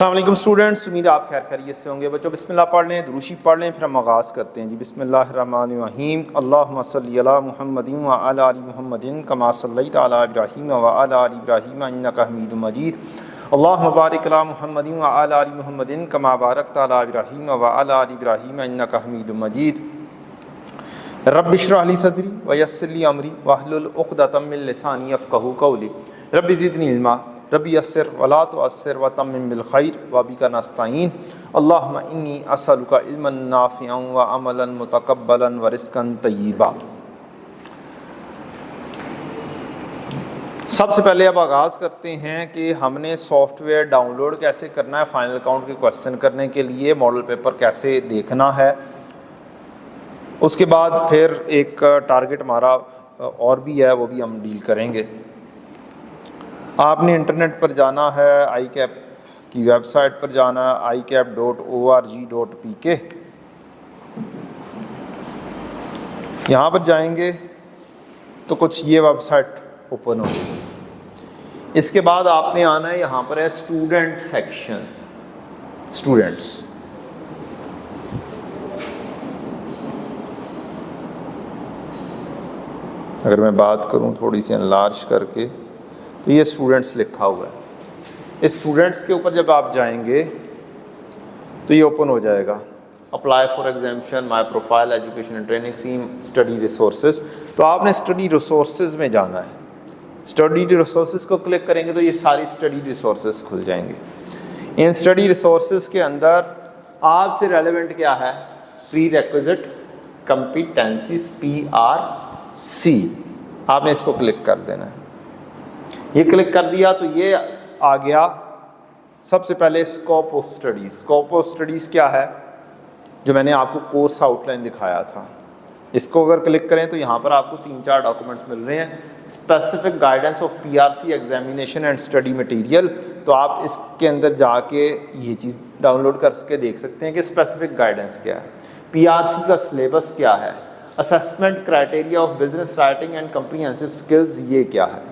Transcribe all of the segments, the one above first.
अस्सलाम वालेकुम स्टूडेंट्स, उम्मीद है आप खैर खैरियत से होंगे। बच्चों बिस्मिल्लाह पढ़ लें, दुरूशी पढ़ लें, फिर हम आगाज़ करते हैं जी। बिस्मिल्लाहिर्रहमानिर्रहीम। अल्लाहुम्मा सल्ली अला मुहम्मदिन व अला आलि मुहम्मदिन कमा सल्लैता अला इब्राहीम व अला आलि इब्राहीम इन्नका हमीदुम मजीद। अल्लाहुम्मा बारिक अला मुहम्मदिन व अला आलि मुहम्मदिन कमा बारकता अला इब्राहीम व अला आलि इब्राहीम इन्नका हमीदुम मजीद। रब्बि इश्रह ली सदरी व यस्सिर ली अमरी वहलुल उक़दतम मिन लिसानी यफ़क़हू क़ौली। रब्बि ज़िदनी इल्मा रब्बी यस्सिर वला तुअस्सिर व तम्मिम बिल खैर व बिका नस्तईन। अल्लाहुम्मा इन्नी असअलुका इल्मन नाफ़िअन व अमलन मुतक़ब्बलन व रिज़्क़न तय्यिबा। सबसे पहले अब आगाज़ करते हैं कि हमने सॉफ्टवेयर डाउनलोड कैसे करना है, फाइनल अकाउंट के क्वेश्चन करने के लिए मॉडल पेपर कैसे देखना है। उसके बाद फिर एक टारगेट हमारा और भी है, वो भी हम डील करेंगे। आपने इंटरनेट पर जाना है, ICAP की वेबसाइट पर जाना है, icap.org.pk। यहाँ पर जाएंगे तो कुछ ये वेबसाइट ओपन होगी। इसके बाद आपने आना है, यहाँ पर है स्टूडेंट सेक्शन, स्टूडेंट्स। अगर मैं बात करूँ थोड़ी सी एनलार्ज करके, तो ये स्टूडेंट्स लिखा हुआ है। इस स्टूडेंट्स के ऊपर जब आप जाएंगे तो ये ओपन हो जाएगा। Apply for examination, my profile, education and training scheme, study resources. तो आपने स्टडी रिसोर्सेज में जाना है। स्टडी रिसोर्सेज को क्लिक करेंगे तो ये सारी स्टडी रिसोर्सेज खुल जाएंगे। इन स्टडी रिसोर्सेज के अंदर आपसे रेलेवेंट क्या है, प्री रेक्विजिट कम्पिटेंसीज PRC, आपने इसको क्लिक कर देना है। ये क्लिक कर दिया तो ये आ गया। सबसे पहले scope of studies. Scope of studies क्या है, जो मैंने आपको कोर्स आउटलाइन दिखाया था। इसको अगर क्लिक करें तो यहाँ पर आपको 3-4 डॉक्यूमेंट्स मिल रहे हैं। Specific guidance of PRC examination and study material. तो आप इसके अंदर जाके ये चीज़ डाउनलोड करके देख सकते हैं कि स्पेसिफिक गाइडेंस क्या है, PRC का सिलेबस क्या है, assessment criteria of business writing and comprehensive skills ये क्या है।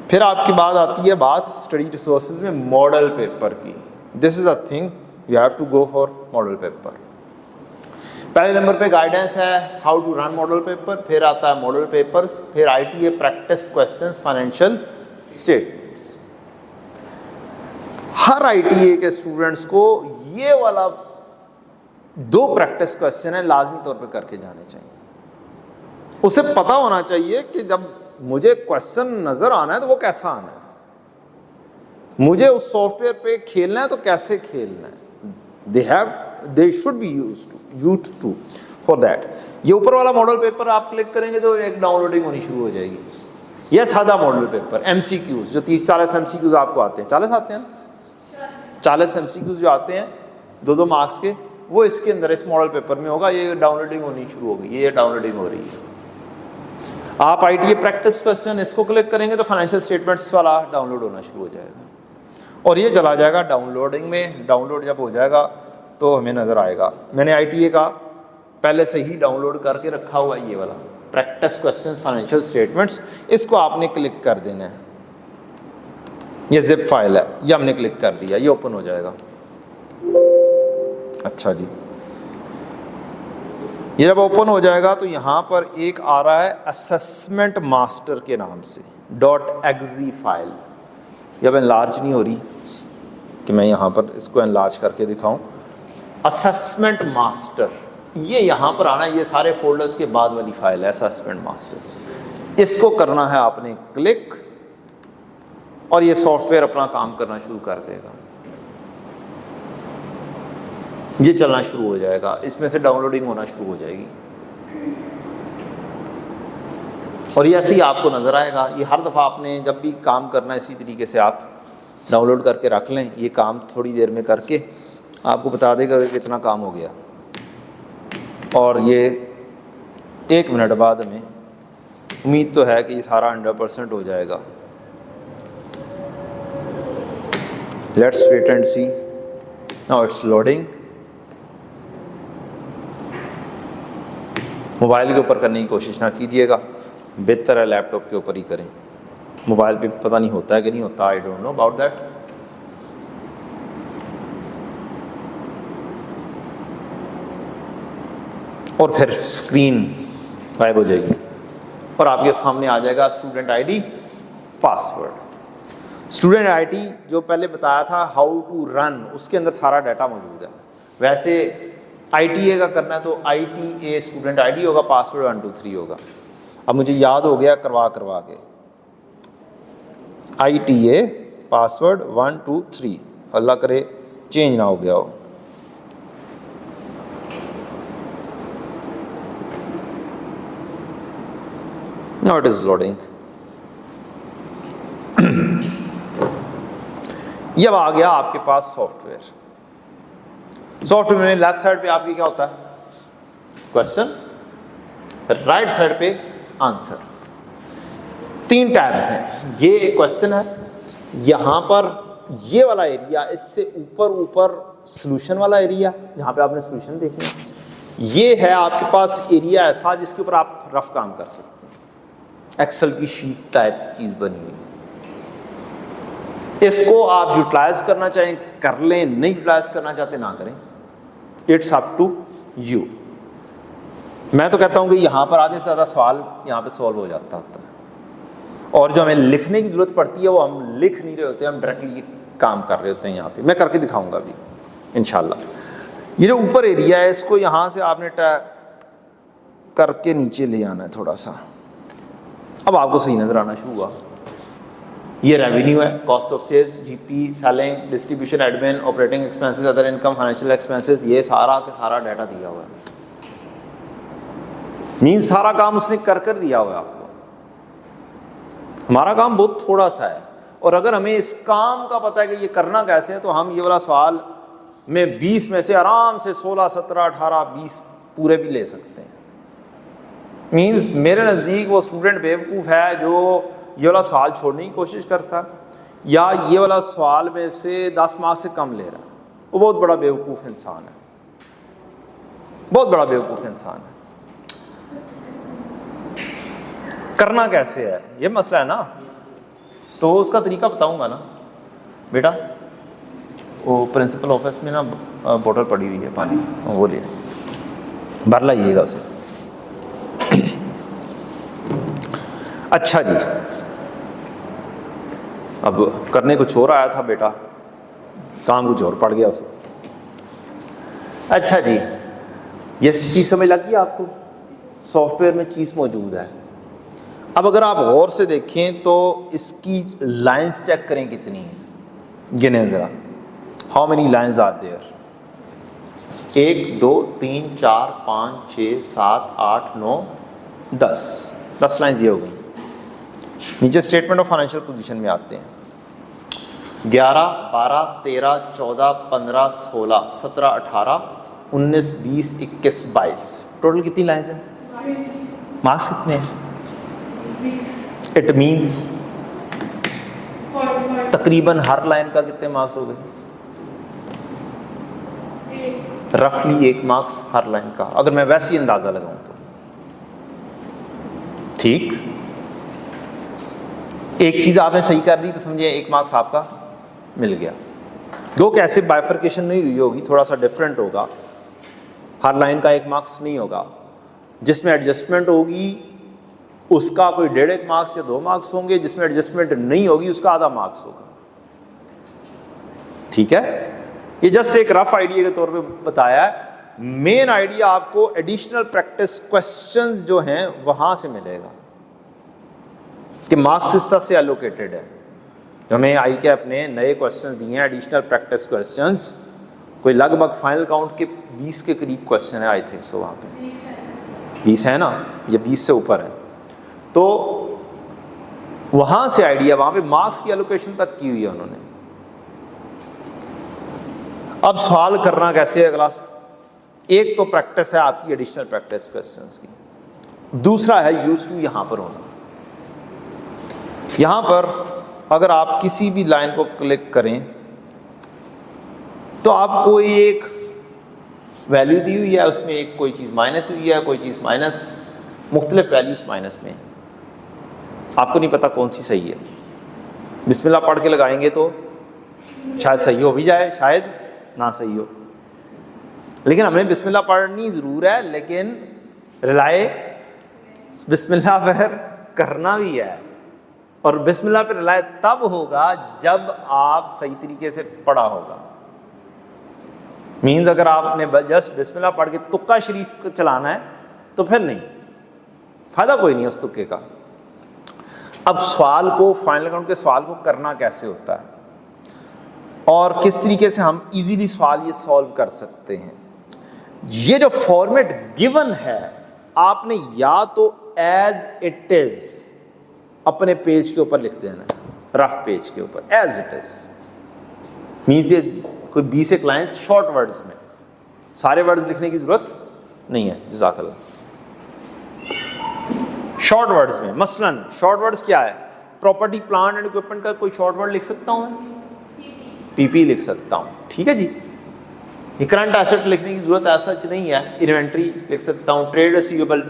फिर आपकी बात आती है स्टडी रिसोर्सेज में मॉडल पेपर की। This is a thing you have to go for model paper. पहले नंबर पे गाइडेंस है how to run model paper, फिर आता है मॉडल पेपर्स, फिर ITA practice questions, financial statements. हर ITA के स्टूडेंट्स को ये वाला 2 प्रैक्टिस क्वेश्चन है लाजमी तौर पे करके जाने चाहिए। उसे पता होना चाहिए कि जब मुझे क्वेश्चन नजर आना है तो वो कैसा आना है, मुझे उस सॉफ्टवेयर पे खेलना है तो कैसे खेलना है। They should be used to for that. ये ऊपर वाला मॉडल पेपर आप क्लिक करेंगे तो एक डाउनलोडिंग होनी शुरू हो जाएगी। यह सादा मॉडल पेपर MCQs, जो 30-40 MCQs आपको आते हैं, 40 आते हैं, 40 MCQs जो आते हैं 2-2 मार्क्स के, वो इसके अंदर इस मॉडल पेपर में होगा। ये डाउनलोडिंग होनी शुरू हो गई, ये डाउनलोडिंग हो रही है। आप ITA प्रैक्टिस क्वेश्चन इसको क्लिक करेंगे तो फाइनेंशियल स्टेटमेंट्स वाला डाउनलोड होना शुरू हो जाएगा और ये चला जाएगा डाउनलोडिंग में। डाउनलोड जब हो जाएगा तो हमें नज़र आएगा। मैंने ITA का पहले से ही डाउनलोड करके रखा हुआ है, ये वाला प्रैक्टिस क्वेश्चन फाइनेंशियल स्टेटमेंट्स। इसको आपने क्लिक कर देना है। ये जिप फाइल है, ये हमने क्लिक कर दिया, ये ओपन हो जाएगा। अच्छा जी, ये जब ओपन हो जाएगा तो यहाँ पर एक आ रहा है असेसमेंट मास्टर के नाम से .exe फाइल। जब एनलार्ज नहीं हो रही कि मैं यहाँ पर इसको एनलार्ज करके दिखाऊं। असेसमेंट मास्टर ये यहाँ पर आना है, ये सारे फोल्डर्स के बाद वाली फाइल है असेसमेंट मास्टर्स। इसको करना है आपने क्लिक और ये सॉफ्टवेयर अपना काम करना शुरू कर देगा। ये चलना शुरू हो जाएगा, इसमें से डाउनलोडिंग होना शुरू हो जाएगी और ये ऐसे ही आपको नज़र आएगा। ये हर दफ़ा आपने जब भी काम करना है इसी तरीके से आप डाउनलोड करके रख लें। ये काम थोड़ी देर में करके आपको बता देगा कि कितना काम हो गया और ये 1 मिनट बाद हमें उम्मीद तो है कि ये सारा 100% हो जाएगा। Let's wait and see. Now it's loading. Mobile के ऊपर करने की कोशिश ना कीजिएगा, बेहतर है लैपटॉप के ऊपर ही करें। मोबाइल पे पता नहीं होता है कि नहीं होता, I don't know about that. और फिर स्क्रीन गायब हो जाएगी और आपके सामने आ जाएगा student ID, password. Student ID जो पहले बताया था हाउ टू रन, उसके अंदर सारा डाटा मौजूद है। वैसे ITA का करना है तो ITA स्टूडेंट आईडी होगा, पासवर्ड 1 2 3 होगा। अब मुझे याद हो गया करवा के ITA पासवर्ड 1 2 3, अल्लाह करे चेंज ना हो गया हो। Now it is loading। ये अब आ गया आपके पास सॉफ्टवेयर। सॉफ्टवेयर में लेफ्ट साइड पे आपकी क्या होता है, क्वेश्चन, राइट साइड पे आंसर। 3 टैब्स हैं। ये क्वेश्चन है, यहाँ पर ये वाला एरिया, इससे ऊपर सॉल्यूशन वाला एरिया जहाँ पे आपने सॉल्यूशन देखना है। ये है आपके पास एरिया ऐसा जिसके ऊपर आप रफ काम कर सकते हैं, एक्सेल की शीट टाइप चीज़ बनी हुई। इसको आप यूटिलाइज करना चाहें कर लें, नहीं यूटिलाइज करना चाहते ना करें, इट्स अप टू यू। मैं तो कहता हूं कि यहाँ पर आधे से ज़्यादा सवाल यहाँ पे सॉल्व हो जाता होता है, और जो हमें लिखने की जरूरत पड़ती है वो हम लिख नहीं रहे होते, हम डायरेक्टली काम कर रहे होते हैं। यहाँ पे मैं करके दिखाऊंगा अभी इंशाल्लाह। ये जो ऊपर एरिया है इसको यहाँ से आपने करके नीचे ले आना है थोड़ा सा। अब आपको सही नजर आना शुरू हुआ। ये रेवेन्यू है, cost of sales, GP, selling, distribution, admin, operating expenses, other income, financial expenses, ये सारा का सारा डाटा दिया हुआ है। मीन सारा काम उसने कर दिया हुआ है आपको। हमारा काम बहुत थोड़ा सा है, और अगर हमें इस काम का पता है कि ये करना कैसे है तो हम ये वाला सवाल में 20 में से आराम से 16, 17, 18, 20 पूरे भी ले सकते हैं। मीन्स मेरे नज़दीक वो स्टूडेंट बेवकूफ़ है जो ये वाला सवाल छोड़ने की कोशिश करता, या ये वाला सवाल में से 10 मार्क्स से कम ले रहा है, वो बहुत बड़ा बेवकूफ़ इंसान है, बहुत बड़ा बेवकूफ़ इंसान है। करना कैसे है ये मसला है ना, तो उसका तरीका बताऊंगा ना बेटा। वो प्रिंसिपल ऑफिस में ना बोतल पड़ी हुई है पानी, वो ले भर लाइएगा उसे। अच्छा जी, अब करने कुछ और आया था बेटा, काम कुछ और पड़ गया उसे। अच्छा जी, ये चीज़ समझ लग गई आपको, सॉफ्टवेयर में चीज़ मौजूद है। अब अगर आप गौर से देखें तो इसकी लाइंस चेक करें कितनी हैं, गिने ज़रा, how many lines are there. 1 2 3 4 5 6 7 8 9 10 lines ये हो गई। नीचे स्टेटमेंट ऑफ फाइनेंशियल पोजीशन में आते हैं। 11 12 13 14 15 16 17 18 19 20 21 22 टोटल कितनी लाइंस हैं, मार्क्स कितने हैं? इट मीन्स तकरीबन हर लाइन का कितने मार्क्स हो गए? रफली 1 मार्क्स हर लाइन का, अगर मैं वैसे ही अंदाजा लगाऊं तो। ठीक, एक चीज आपने सही कर दी तो समझिए 1 मार्क्स आपका मिल गया। दो कैसे बाइफर्केशन नहीं हुई होगी, थोड़ा सा डिफरेंट होगा, हर लाइन का 1 मार्क्स नहीं होगा। जिसमें एडजस्टमेंट होगी उसका कोई 1.5 मार्क्स या 2 मार्क्स होंगे, जिसमें एडजस्टमेंट नहीं होगी उसका आधा मार्क्स होगा। ठीक है, ये जस्ट एक रफ आइडिया के तौर पे बताया है। मेन आइडिया आपको एडिशनल प्रैक्टिस क्वेश्चंस जो हैं वहां से मिलेगा कि मार्क्स किस तरह से एलोकेटेड है। जो हमें आई के अपने नए क्वेश्चंस दिए हैं एडिशनल प्रैक्टिस क्वेश्चंस, कोई लगभग फाइनल काउंट के 20 के करीब क्वेश्चन है, आई थिंक सो। वहाँ पे 20 है ना, ये 20 से ऊपर है। तो वहां से आइडिया, वहां पे मार्क्स की एलोकेशन तक की हुई है उन्होंने। अब सवाल करना कैसे है क्लास, एक तो प्रैक्टिस है आपकी एडिशनल प्रैक्टिस क्वेश्चंस की, दूसरा है यूज टू यहां पर होना। यहां पर अगर आप किसी भी लाइन को क्लिक करें तो आपको एक वैल्यू दी हुई है, उसमें एक कोई चीज़ माइनस हुई है, कोई चीज़ माइनस, मुख्तलिफ वैल्यूज माइनस में, आपको नहीं पता कौन सी सही है। बिस्मिल्लाह पढ़ के लगाएंगे तो शायद सही हो भी जाए, शायद ना सही हो, लेकिन हमें बिस्मिल्लाह पढ़नी ज़रूर है, लेकिन रिलाय बिस्मिल्लाह पर करना भी है, और बिस्मिल्लाह पर रिलाय तब होगा जब आप सही तरीके से पढ़ा होगा। मीन्स अगर आपने जस्ट बिस्मिल्लाह पढ़ के तुक्का शरीफ चलाना है तो फिर नहीं, फायदा कोई नहीं उस तुक्के का। अब सवाल को, फाइनल अकाउंट के सवाल को करना कैसे होता है और किस तरीके से हम इजीली सवाल ये सॉल्व कर सकते हैं। ये जो फॉर्मेट गिवन है, आपने या तो एज इट इज अपने पेज के ऊपर लिख देना है, रफ पेज के ऊपर एज इट इज। मीन्स ये कोई 20 एक लाइंस शॉर्ट वर्ड्स में, सारे वर्ड्स लिखने की जरूरत नहीं है। जज़ाकल्लाह। शॉर्ट वर्ड्स में, मसलन शॉर्ट वर्ड्स क्या है? प्रॉपर्टी, प्लांट एंड इक्विपमेंट का कोई शॉर्ट वर्ड लिख सकता हूं मैं? पीपी लिख सकता हूं, ठीक है जी। ये करंट एसेट लिखने की जरूरत ऐसा नहीं है। इन्वेंट्री लिख सकता हूं, ट्रेड रिसीवेबल,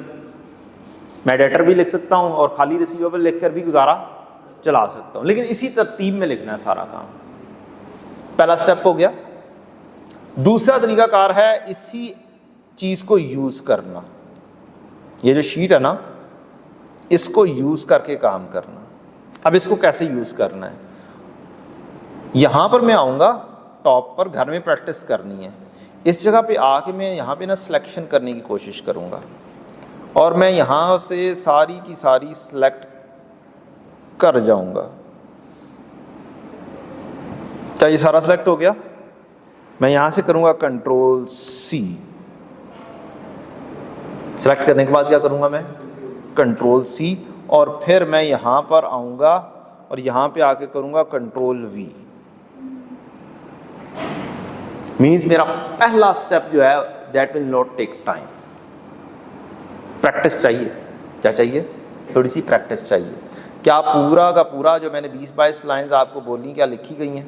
मैं डेटर भी लिख सकता हूं और खाली रिसीवेबल लिखकर भी गुजारा चला सकता हूं, लेकिन इसी तरतीब में लिखना है सारा काम। पहला स्टेप हो गया। दूसरा तरीकाकार है इसी चीज को यूज करना। ये जो शीट है ना, इसको यूज करके काम करना। अब इसको कैसे यूज करना है? यहां पर मैं आऊंगा, टॉप पर घर में प्रैक्टिस करनी है। इस जगह पे आके मैं यहाँ पे ना सिलेक्शन करने की कोशिश करूंगा और मैं यहाँ से सारी की सारी सिलेक्ट कर जाऊंगा। क्या ये सारा सिलेक्ट हो गया? मैं यहां से करूंगा कंट्रोल सी। सिलेक्ट करने के बाद क्या करूंगा मैं? कंट्रोल सी, और फिर मैं यहां पर आऊंगा और यहां पे आके करूंगा कंट्रोल वी। मीन्स मेरा पहला स्टेप जो है that will not take time. Practice चाहिए। क्या चाहिए? थोड़ी सी प्रैक्टिस चाहिए। क्या पूरा का पूरा जो मैंने 20-22 लाइंस आपको बोली, क्या लिखी गई हैं?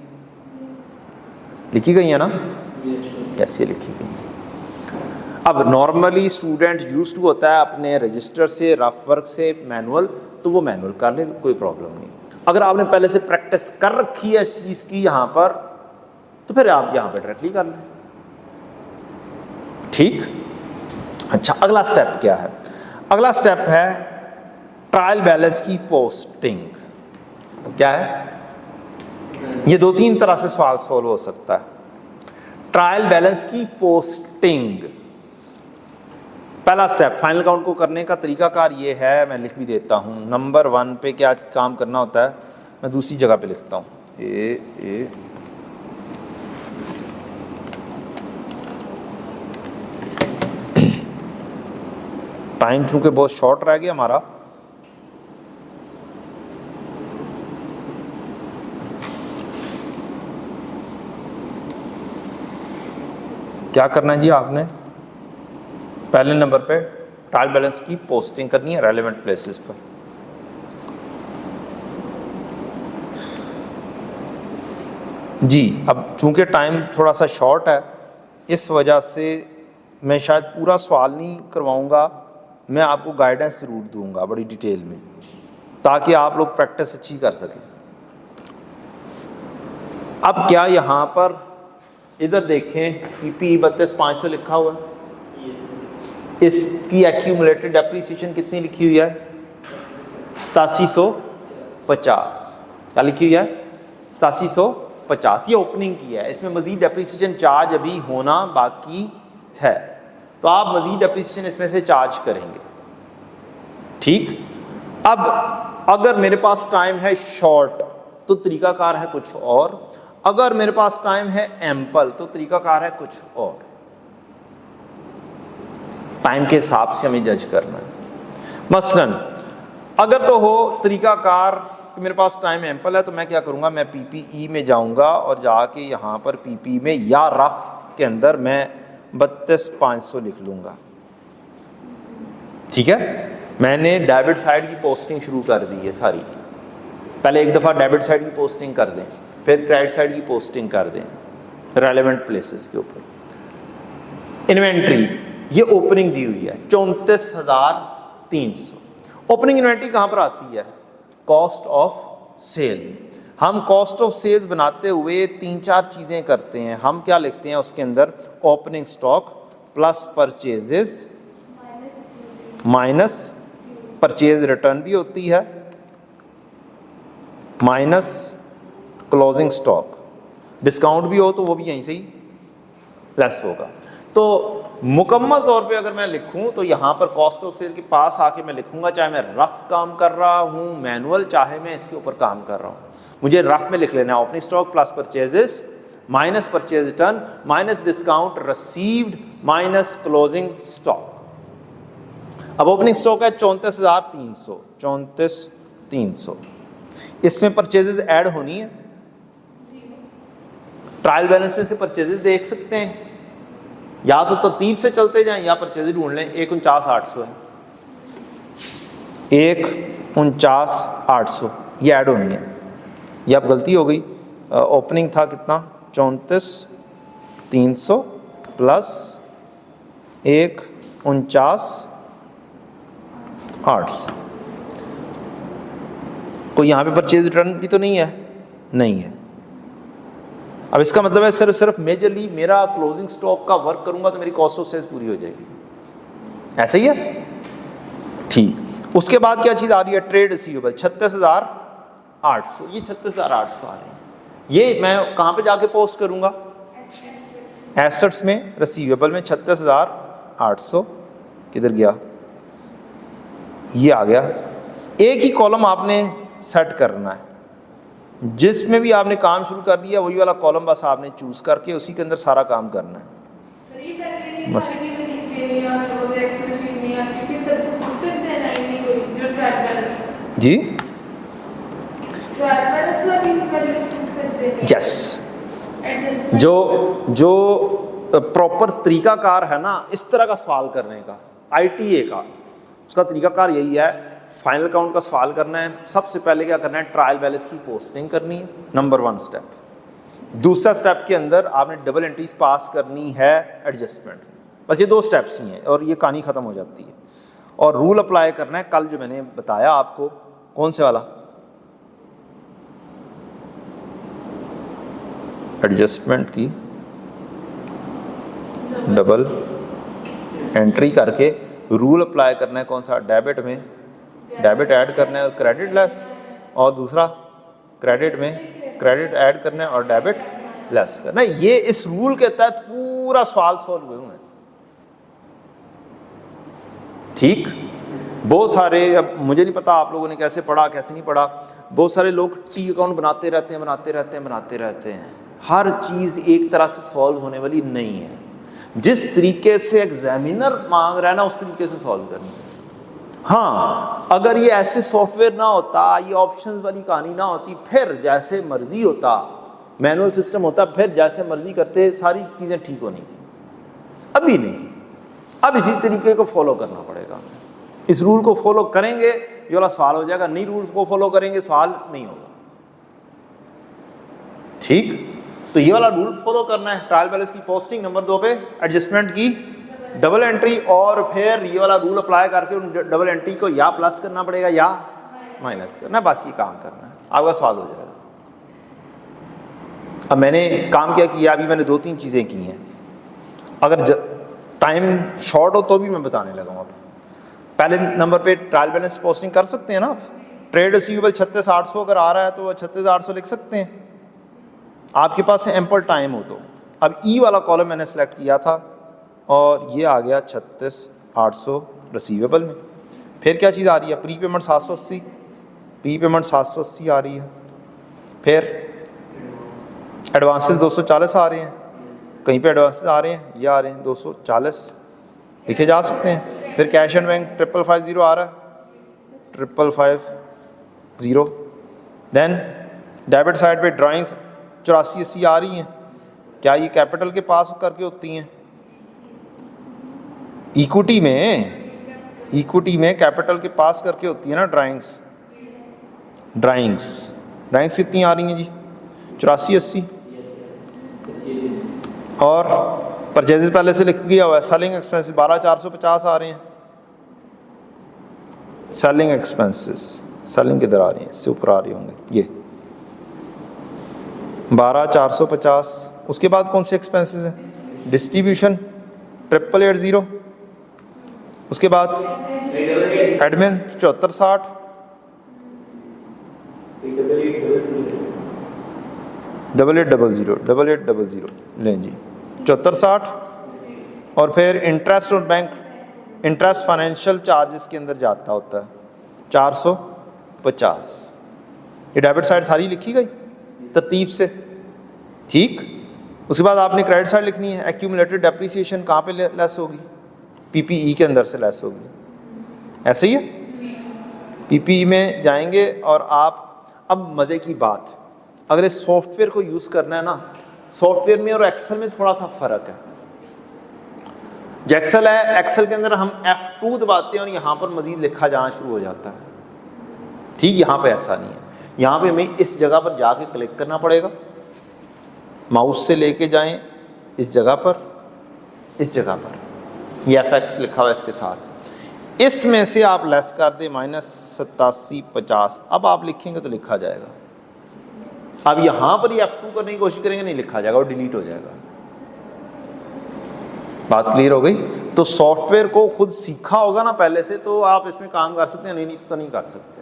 लिखी गई है ना? कैसे लिखी गई है? अब नॉर्मली स्टूडेंट यूज्ड टू होता है अपने रजिस्टर से, रफ वर्क से, मैनुअल, तो वो मैनुअल कर ले, कोई प्रॉब्लम नहीं। अगर आपने पहले से प्रैक्टिस कर रखी है इस चीज़ की यहाँ पर, तो फिर आप यहाँ पे डायरेक्टली कर लें। ठीक। अच्छा, अगला स्टेप क्या है? अगला स्टेप है ट्रायल बैलेंस की पोस्टिंग। क्या है? ये 2-3 तरह से सवाल सॉल्व हो सकता है। ट्रायल बैलेंस की पोस्टिंग, पहला स्टेप फाइनल काउंट को करने का तरीकाकार ये है, मैं लिख भी देता हूँ। नंबर 1 पे क्या काम करना होता है, मैं दूसरी जगह पे लिखता हूँ। ए टाइम चूंकि बहुत शॉर्ट रह गया हमारा, क्या करना है जी आपने? पहले नंबर पे ट्रायल बैलेंस की पोस्टिंग करनी है रेलेवेंट प्लेसेस पर। जी, अब चूंकि टाइम थोड़ा सा शॉर्ट है, इस वजह से मैं शायद पूरा सवाल नहीं करवाऊंगा, मैं आपको गाइडेंस जरूर दूंगा बड़ी डिटेल में, ताकि आप लोग प्रैक्टिस अच्छी कर सकें। अब क्या यहाँ पर इधर देखें, पीपी 32,500 लिखा हुआ है, इसकी एक्यूमुलेटेड डेप्रीसिएशन कितनी लिखी हुई है? 8750। क्या लिखी हुई है? 8750। ये ओपनिंग की है, इसमें मजीद डेप्रीसिएशन चार्ज अभी होना बाकी है, तो आप मजीद डेप्रीसिएशन इसमें से चार्ज करेंगे। ठीक। अब अगर मेरे पास टाइम है शॉर्ट तो तरीकाकार है कुछ और, अगर मेरे पास टाइम है एम्पल तो तरीकाकार है कुछ और। टाइम के हिसाब से हमें जज करना है। मसलन अगर तो हो तरीकाकार कि मेरे पास टाइम एम्पल है, तो मैं क्या करूंगा, मैं पीपीई में जाऊंगा और जाके यहाँ पर पीपी में या रफ के अंदर मैं 32,500 लिख लूंगा। ठीक है, मैंने डेबिट साइड की पोस्टिंग शुरू कर दी है सारी। पहले एक दफ़ा डेबिट साइड की पोस्टिंग कर दें, फिर क्रेडिट साइड की पोस्टिंग कर दें रेलेवेंट प्लेसेस के ऊपर। इन्वेंट्री, ये ओपनिंग दी हुई है 34,300। ओपनिंग इन्वेंट्री कहाँ पर आती है? Cost of sale. हम कॉस्ट ऑफ सेल्स बनाते हुए 3-4 चीज़ें करते हैं। हम क्या लिखते हैं उसके अंदर? Opening stock plus purchases minus purchase return भी होती है, माइनस क्लोजिंग स्टॉक। डिस्काउंट भी हो तो वो भी यहीं से ही लेस होगा। तो मुकम्मल तौर पे अगर मैं लिखूं तो यहाँ पर कॉस्ट ऑफ सेल के पास आके मैं लिखूंगा, चाहे मैं रफ काम कर रहा हूँ मैनुअल, चाहे मैं इसके ऊपर काम कर रहा हूँ, मुझे रफ में लिख लेना है opening stock plus purchases minus purchase return minus discount received minus closing stock. अब ओपनिंग स्टॉक है 34,300, 34,300, इसमें परचेजेस ऐड होनी है। ट्रायल बैलेंस में से परचेजेस देख सकते हैं, या तो तरतीब से चलते जाएं या परचेजेस ढूंढ लें। 49,800 है, 49,800 ये ऐड होनी है। ये अब गलती हो गई, ओपनिंग था कितना 34,300 प्लस 49,800। कोई यहाँ पे परचेज रिटर्न भी तो नहीं है, नहीं है। अब इसका मतलब है सिर्फ मेजरली मेरा क्लोजिंग स्टॉक का वर्क करूंगा तो मेरी कॉस्ट ऑफ सेल्स पूरी हो जाएगी, ऐसा ही है, ठीक। उसके बाद क्या चीज आ रही है, ट्रेड रिसीवेबल 36,800, ये 36,800 आ रहे हैं। ये मैं कहाँ पे जाके पोस्ट करूंगा, एसेट्स में, रिसीवेबल में 36,800 किधर गया, ये आ गया। एक ही कॉलम आपने सेट करना है, जिसमें भी आपने काम शुरू कर दिया वही वाला कॉलम बस आपने चूज करके उसी के अंदर सारा काम करना है बस। जी यस, जो प्रॉपर तरीकाकार है ना इस तरह का सवाल करने का, ITA का, उसका तरीकाकार यही है। फाइनल काउंट का सवाल करना है, सबसे पहले क्या करना है, ट्रायल बैलेंस की पोस्टिंग करनी है, नंबर 1 स्टेप। दूसरा स्टेप के अंदर आपने डबल एंट्रीज पास करनी है एडजस्टमेंट। बस ये 2 स्टेप्स ही हैं और ये कहानी खत्म हो जाती है। और रूल अप्लाई करना है कल जो मैंने बताया आपको, कौन से वाला, एडजस्टमेंट की डबल एंट्री करके रूल अप्लाई करना है, कौन सा, डेबिट में डेबिट ऐड करना है और क्रेडिट लेस, और दूसरा क्रेडिट में क्रेडिट ऐड करना है और डेबिट लेस करना है। ये इस रूल के तहत पूरा सवाल सॉल्व हुए हैं, ठीक। बहुत सारे, अब मुझे नहीं पता आप लोगों ने कैसे पढ़ा कैसे नहीं पढ़ा, बहुत सारे लोग टी अकाउंट बनाते रहते हैं। हर चीज़ एक तरह से सॉल्व होने वाली नहीं है। जिस तरीके से एग्जामिनर मांग रहा है ना उस तरीके से सॉल्व करनी है। हाँ, अगर ये ऐसे सॉफ्टवेयर ना होता, ये ऑप्शंस वाली कहानी ना होती, फिर जैसे मर्जी होता, मैनुअल सिस्टम होता, फिर जैसे मर्जी करते सारी चीज़ें ठीक होनी थी। अभी नहीं, अब इसी तरीके को फॉलो करना पड़ेगा। इस रूल को फॉलो करेंगे ये वाला सवाल हो जाएगा, नहीं रूल को फॉलो करेंगे सवाल नहीं होगा, ठीक। तो ये वाला रूल फॉलो करना है। ट्रायल बैलेंस की पोस्टिंग, नंबर 2 पे एडजस्टमेंट की डबल एंट्री, और फिर ये वाला रूल अप्लाई करके उन डबल एंट्री को या प्लस करना पड़ेगा या माइनस करना, बस ये काम करना है, आपका सवाल हो जाएगा। अब मैंने काम क्या किया, अभी मैंने 2-3 चीज़ें की हैं, अगर टाइम शॉर्ट हो तो भी मैं बताने लगा हूँ। पहले नंबर पे ट्रायल बैलेंस पोस्टिंग कर सकते हैं ना आप, ट्रेड रिसीवेबल 36,800 अगर आ रहा है तो 36,800 लिख सकते हैं, आपके पास एम्पल टाइम हो तो। अब ई वाला कॉलम मैंने सेलेक्ट किया था और ये आ गया 36,800 रिसीवेबल में। फिर क्या चीज़ आ रही है, प्री पेमेंट 780, प्री पेमेंट 780 आ रही है। फिर एडवांसेस 240 आ रहे हैं, कहीं पे एडवांसेस आ रहे हैं, ये आ रहे हैं 240 लिखे जा सकते हैं। फिर कैश एंड बैंक 5550 आ रहा है, 5550। देन डेबिट साइड पे ड्राइंग्स 8480 आ रही हैं, क्या ये कैपिटल के पास करके होती हैं? इक्विटी में कैपिटल के पास करके होती है ना ड्राइंग्स कितनी आ रही हैं जी? 8480। और परचेजेस पहले से लिख गया हुआ है, सेलिंग एक्सपेंसेस 12,450 आ रहे हैं। सेलिंग एक्सपेंसेस, सेलिंग किधर आ रही है, इससे ऊपर आ रही होंगे, ये 12,450। उसके बाद कौन से एक्सपेंसेस हैं? डिस्ट्रीब्यूशन 8880, उसके बाद admin 7460, double eight double zero लें जी 7460। और फिर इंटरेस्ट और बैंक इंटरेस्ट फाइनेंशियल चार्जेस के अंदर जाता होता है 450। ये डेबिट साइड सारी लिखी गई तरतीब से, ठीक। उसके बाद आपने क्रेडिट साइड लिखनी है। एक्यूमुलेटेड डेप्रिसिएशन कहाँ पे लेस होगी? पीपीई के अंदर से लेस होगी, ऐसे ही है। पीपीई में जाएंगे और आप, अब मज़े की बात, अगर इस सॉफ्टवेयर को यूज़ करना है ना, सॉफ्टवेयर में और एक्सेल में थोड़ा सा फ़र्क है। जो एक्सेल है, एक्सेल के अंदर हम F2 दबाते हैं और यहाँ पर मज़ीद लिखा जाना शुरू हो जाता है, ठीक। यहाँ पे ऐसा नहीं है, यहाँ पे हमें इस जगह पर जाके क्लिक करना पड़ेगा, माउस से लेके जाएं इस जगह पर, इस जगह पर ये FX लिखा हुआ है इसके साथ, इसमें से आप लेस कर दें -8750। अब आप लिखेंगे तो लिखा जाएगा। अब यहाँ पर ये F2 करने की कोशिश करेंगे, नहीं लिखा जाएगा और डिलीट हो जाएगा। बात क्लियर हो गई? तो सॉफ्टवेयर को खुद सीखा होगा ना पहले से, तो आप इसमें काम कर सकते हैं, नहीं तो नहीं कर सकते।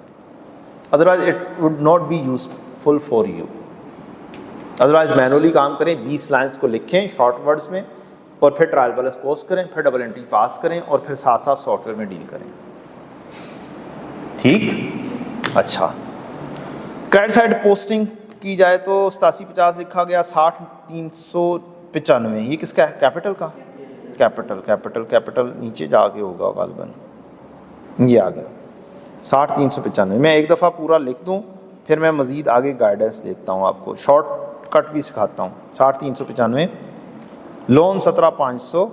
Otherwise it would not be useful for you. Otherwise manually काम करें, 20 लाइन्स को लिखें शॉर्ट वर्ड्स में, और फिर ट्रायल बैलेंस पोस्ट करें, फिर डबल एंट्री पास करें, और फिर साथ साथ सॉफ्टवेयर में डील करें, ठीक। अच्छा, क्रेडिट साइड पोस्टिंग की जाए तो 8750 लिखा गया, 60395। ये किसका है? कैपिटल का। कैपिटल नीचे जाके होगा गालिबन, ये आ गया 60395। मैं एक दफ़ा पूरा लिख दूं, फिर मैं मज़ीद आगे गाइडेंस देता हूं आपको, शॉर्टकट भी सिखाता हूं। 60395, loan 17500,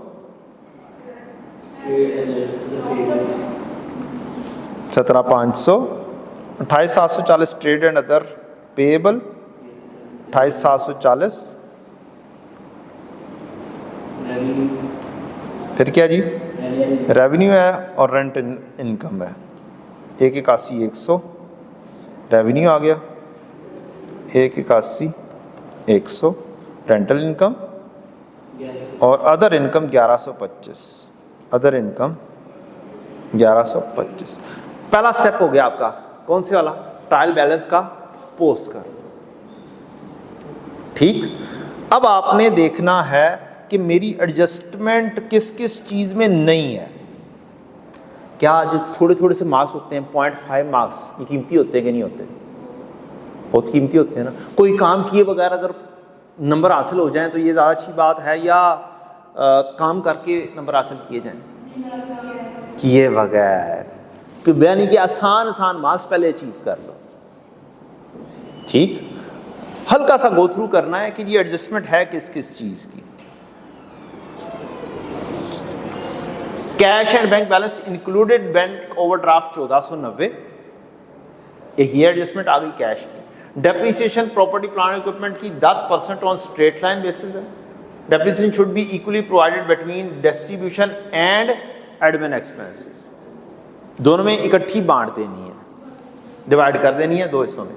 28740, trade and other payable 28740, फिर क्या जी? रेवेन्यू है और रेंट इनकम है 181,100, रेवेन्यू आ गया 181,100, रेंटल इनकम और अदर इनकम 1125, अदर इनकम 1125। पहला स्टेप हो गया आपका, कौन से वाला? ट्रायल बैलेंस का पोस्ट कर, ठीक। अब आपने देखना है कि मेरी एडजस्टमेंट किस किस चीज़ में नहीं है। क्या जो थोड़े थोड़े से मार्क्स होते हैं, 0.5 मार्क्स, ये कीमती होते हैं कि नहीं होते? बहुत कीमती होते हैं ना। कोई काम किए बगैर अगर नंबर हासिल हो जाएं तो ये ज़्यादा अच्छी बात है, या काम करके नंबर हासिल किए जाएं? किए बगैर, यानी कि आसान आसान मार्क्स पहले अचीव कर लो, ठीक। हल्का सा गो थ्रू करना है कि ये एडजस्टमेंट है किस किस चीज़ की। Cash and bank balance included bank overdraft 1490, एक ये एडजस्टमेंट आ गई कैश की। डेप्रिसिएशन प्रॉपर्टी प्लांट इक्विपमेंट की 10% ऑन स्ट्रेट लाइन बेसिस है। Depreciation should be equally provided between distribution and admin expenses, दोनों में इकट्ठी बांट देनी है, डिवाइड कर देनी है दो हिस्सों में।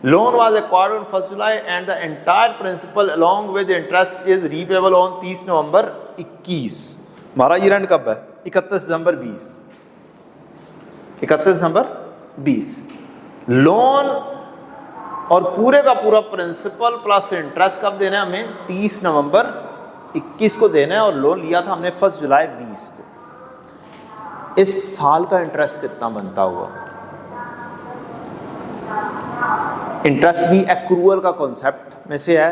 Loan was acquired on 1 July and the entire principal along with interest is repayable on 30 November 21। हमारा ईयर एंड कब है? 31 दिसंबर 20, 31 दिसंबर 20। लोन और पूरे का पूरा प्रिंसिपल प्लस इंटरेस्ट कब देना है हमें? 30 नवंबर 21 को देना है, और लोन लिया था हमने 1 जुलाई 20 को। इस साल का इंटरेस्ट कितना बनता हुआ? इंटरेस्ट भी एक्रूअल का कॉन्सेप्ट में से है।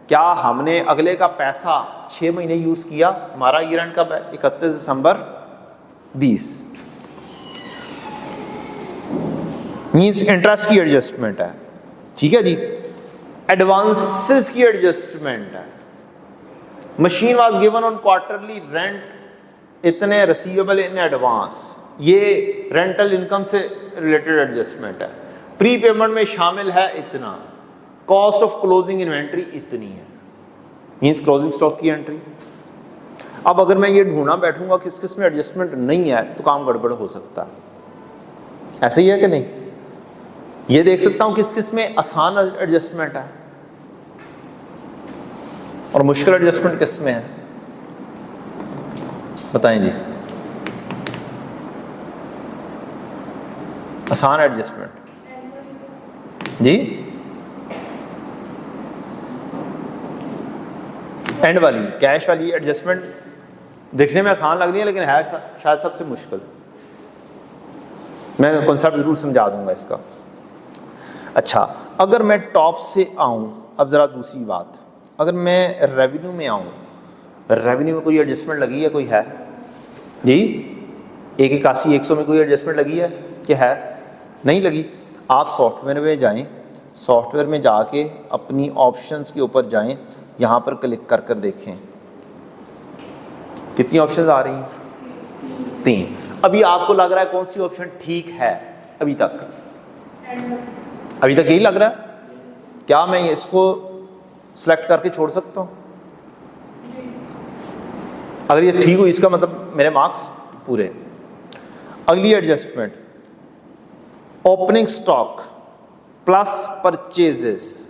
क्या हमने अगले का पैसा 6 महीने यूज किया? हमारा ईयर एंड कब है? 31 दिसंबर 20। मींस इंटरेस्ट की एडजस्टमेंट है, ठीक है जी। एडवांसेस की एडजस्टमेंट है। Machine was given on quarterly rent, इतने रिसीवेबल इन एडवांस, ये रेंटल इनकम से रिलेटेड एडजस्टमेंट है। प्री पेमेंट में शामिल है इतना, कॉस्ट ऑफ क्लोजिंग इन्वेंट्री इतनी है, मींस क्लोजिंग स्टॉक की एंट्री। अब अगर मैं ये ढूंढना बैठूंगा किस किस में एडजस्टमेंट नहीं है तो काम गड़बड़ हो सकता है, ऐसे ही है कि नहीं? ये देख सकता हूं किस किस में आसान एडजस्टमेंट है और मुश्किल एडजस्टमेंट किस में है, बताएं जी। आसान एडजस्टमेंट जी, एंड वाली कैश वाली एडजस्टमेंट देखने में आसान लग रही है लेकिन है शायद सबसे मुश्किल। मैं कॉन्सेप्ट जरूर समझा दूंगा इसका। अच्छा, अगर मैं टॉप से आऊं, अब जरा दूसरी बात, अगर मैं रेवेन्यू में आऊं, रेवेन्यू में कोई एडजस्टमेंट लगी है? कोई है जी? 181 में कोई एडजस्टमेंट लगी है कि है? नहीं लगी। आप सॉफ्टवेयर में जाएं, सॉफ्टवेयर में जाके अपनी ऑप्शंस के ऊपर जाएं, यहाँ पर क्लिक कर कर देखें कितनी ऑप्शंस आ रही हैं? 3। अभी आपको लग रहा है कौन सी ऑप्शन ठीक है? अभी तक यही लग रहा है? क्या मैं इसको सिलेक्ट करके छोड़ सकता हूँ? अगर ये ठीक हुई इसका मतलब मेरे मार्क्स पूरे। अगली adjustment, opening stock plus purchases.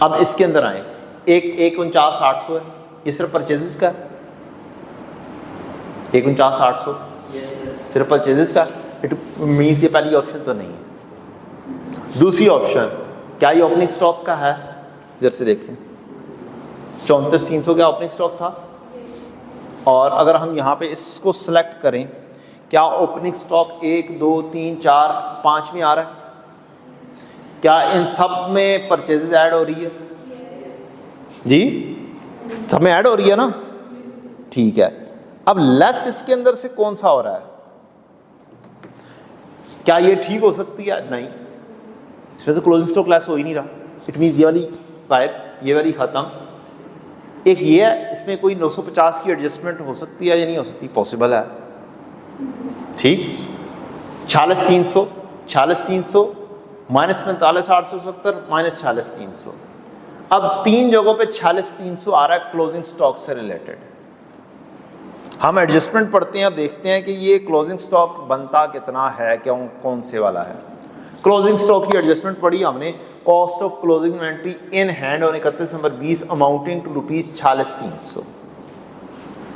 अब इसके अंदर आए, 149,800 है, ये सिर्फ परचेजेस का है। 149,800 सिर्फ परचेजेस का, इट मीन्स ये पहली ऑप्शन तो नहीं है। दूसरी ऑप्शन, क्या ये ओपनिंग स्टॉक का है? इधर से देखें, 34,300 क्या ओपनिंग स्टॉक था? और अगर हम यहाँ पे इसको सिलेक्ट करें, क्या ओपनिंग स्टॉक 1, 2, 3, 4, 5 में आ रहा है? क्या इन सब में परचेजेस ऐड हो रही है? जी, सब में ऐड हो रही है ना? ठीक है। अब लेस इसके अंदर से कौन सा हो रहा है? क्या ये ठीक हो सकती है? नहीं, इसमें तो क्लोजिंग स्टॉक लेस हो ही नहीं रहा। इट मीन्स ये वाली गायब, ये वाली खत्म। एक ये है, इसमें कोई 950 की एडजस्टमेंट हो सकती है या नहीं हो सकती? पॉसिबल है। ठीक, 46,300 माइनस 45,870 माइनस 46,300। अब 3 जगहों पे 46,300 आ रहा है क्लोजिंग स्टॉक से रिलेटेड। हम एडजस्टमेंट पढ़ते हैं और देखते हैं कि ये क्लोजिंग स्टॉक बनता कितना है, क्या कौन से वाला है। क्लोजिंग स्टॉक की एडजस्टमेंट पढ़ी हमने, cost of closing inventory in hand on 31 November 20 amounting to ₹46,300।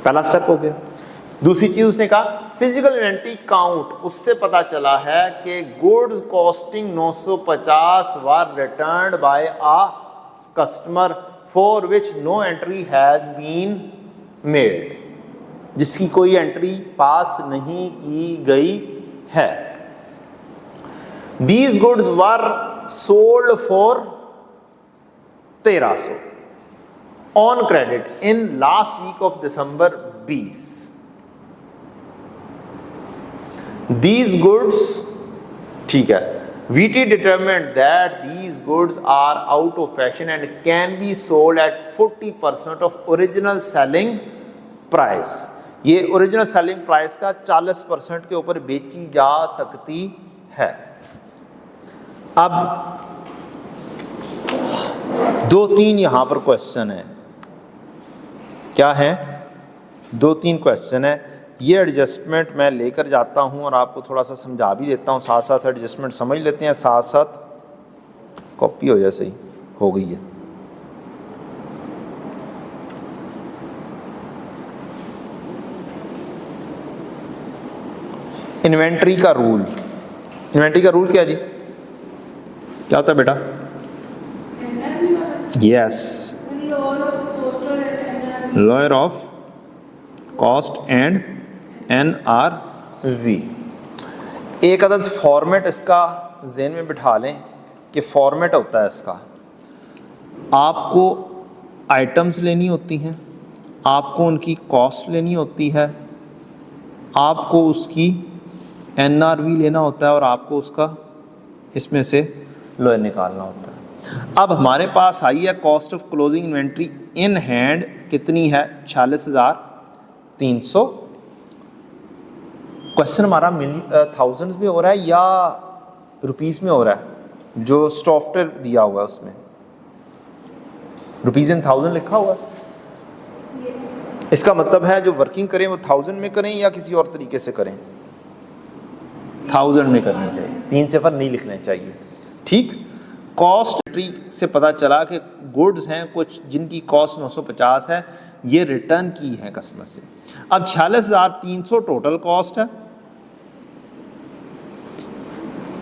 पहला स्टेप हो गया। दूसरी चीज उसने कहा फिजिकल इन्वेंट्री काउंट, उससे पता चला है कि goods costing 950 were returned by a customer for which no entry has been made, जिसकी कोई एंट्री पास नहीं की गई है। These goods were sold for 1300 on credit in last week of December 20. These goods, ठीक है, VT determined that these goods are out of fashion and can be sold at 40% of original selling price. ये original selling price का 40% के ऊपर बेची जा सकती है। अब 2-3 यहां पर क्वेश्चन है। क्या है? 2-3 क्वेश्चन है। ये एडजस्टमेंट मैं लेकर जाता हूं और आपको थोड़ा सा समझा भी देता हूं, साथ साथ एडजस्टमेंट समझ लेते हैं, साथ साथ कॉपी हो जाए। सही हो गई है। इन्वेंट्री का रूल, इन्वेंट्री का रूल क्या जी? क्या होता है बेटा? Yes, lawyer of cost and NRV। एक अदद फॉर्मेट इसका ज़हन में बिठा लें कि फॉर्मेट होता है इसका, आपको आइटम्स लेनी होती हैं, आपको उनकी कॉस्ट लेनी होती है, आपको उसकी NRV लेना होता है और आपको उसका इसमें से लॉयर निकालना होता है। अब हमारे पास आई है cost of closing inventory in hand, कितनी है? 46,300। क्वेश्चन हमारा थाउजेंड्स में हो रहा है या रुपीस में हो रहा है? जो सॉफ्टवेयर दिया हुआ है उसमें रुपीस इन थाउजेंड लिखा हुआ है। इसका मतलब है जो वर्किंग करें वो 1000 में करें या किसी और तरीके से करें? 1000 में करनी चाहिए, 3 सिफर नहीं लिखने चाहिए। ठीक, कॉस्ट ट्री से पता चला कि गुड्स हैं कुछ जिनकी कॉस्ट 950 है, ये रिटर्न की है कस्टमर से। अब 46,300 टोटल कॉस्ट है।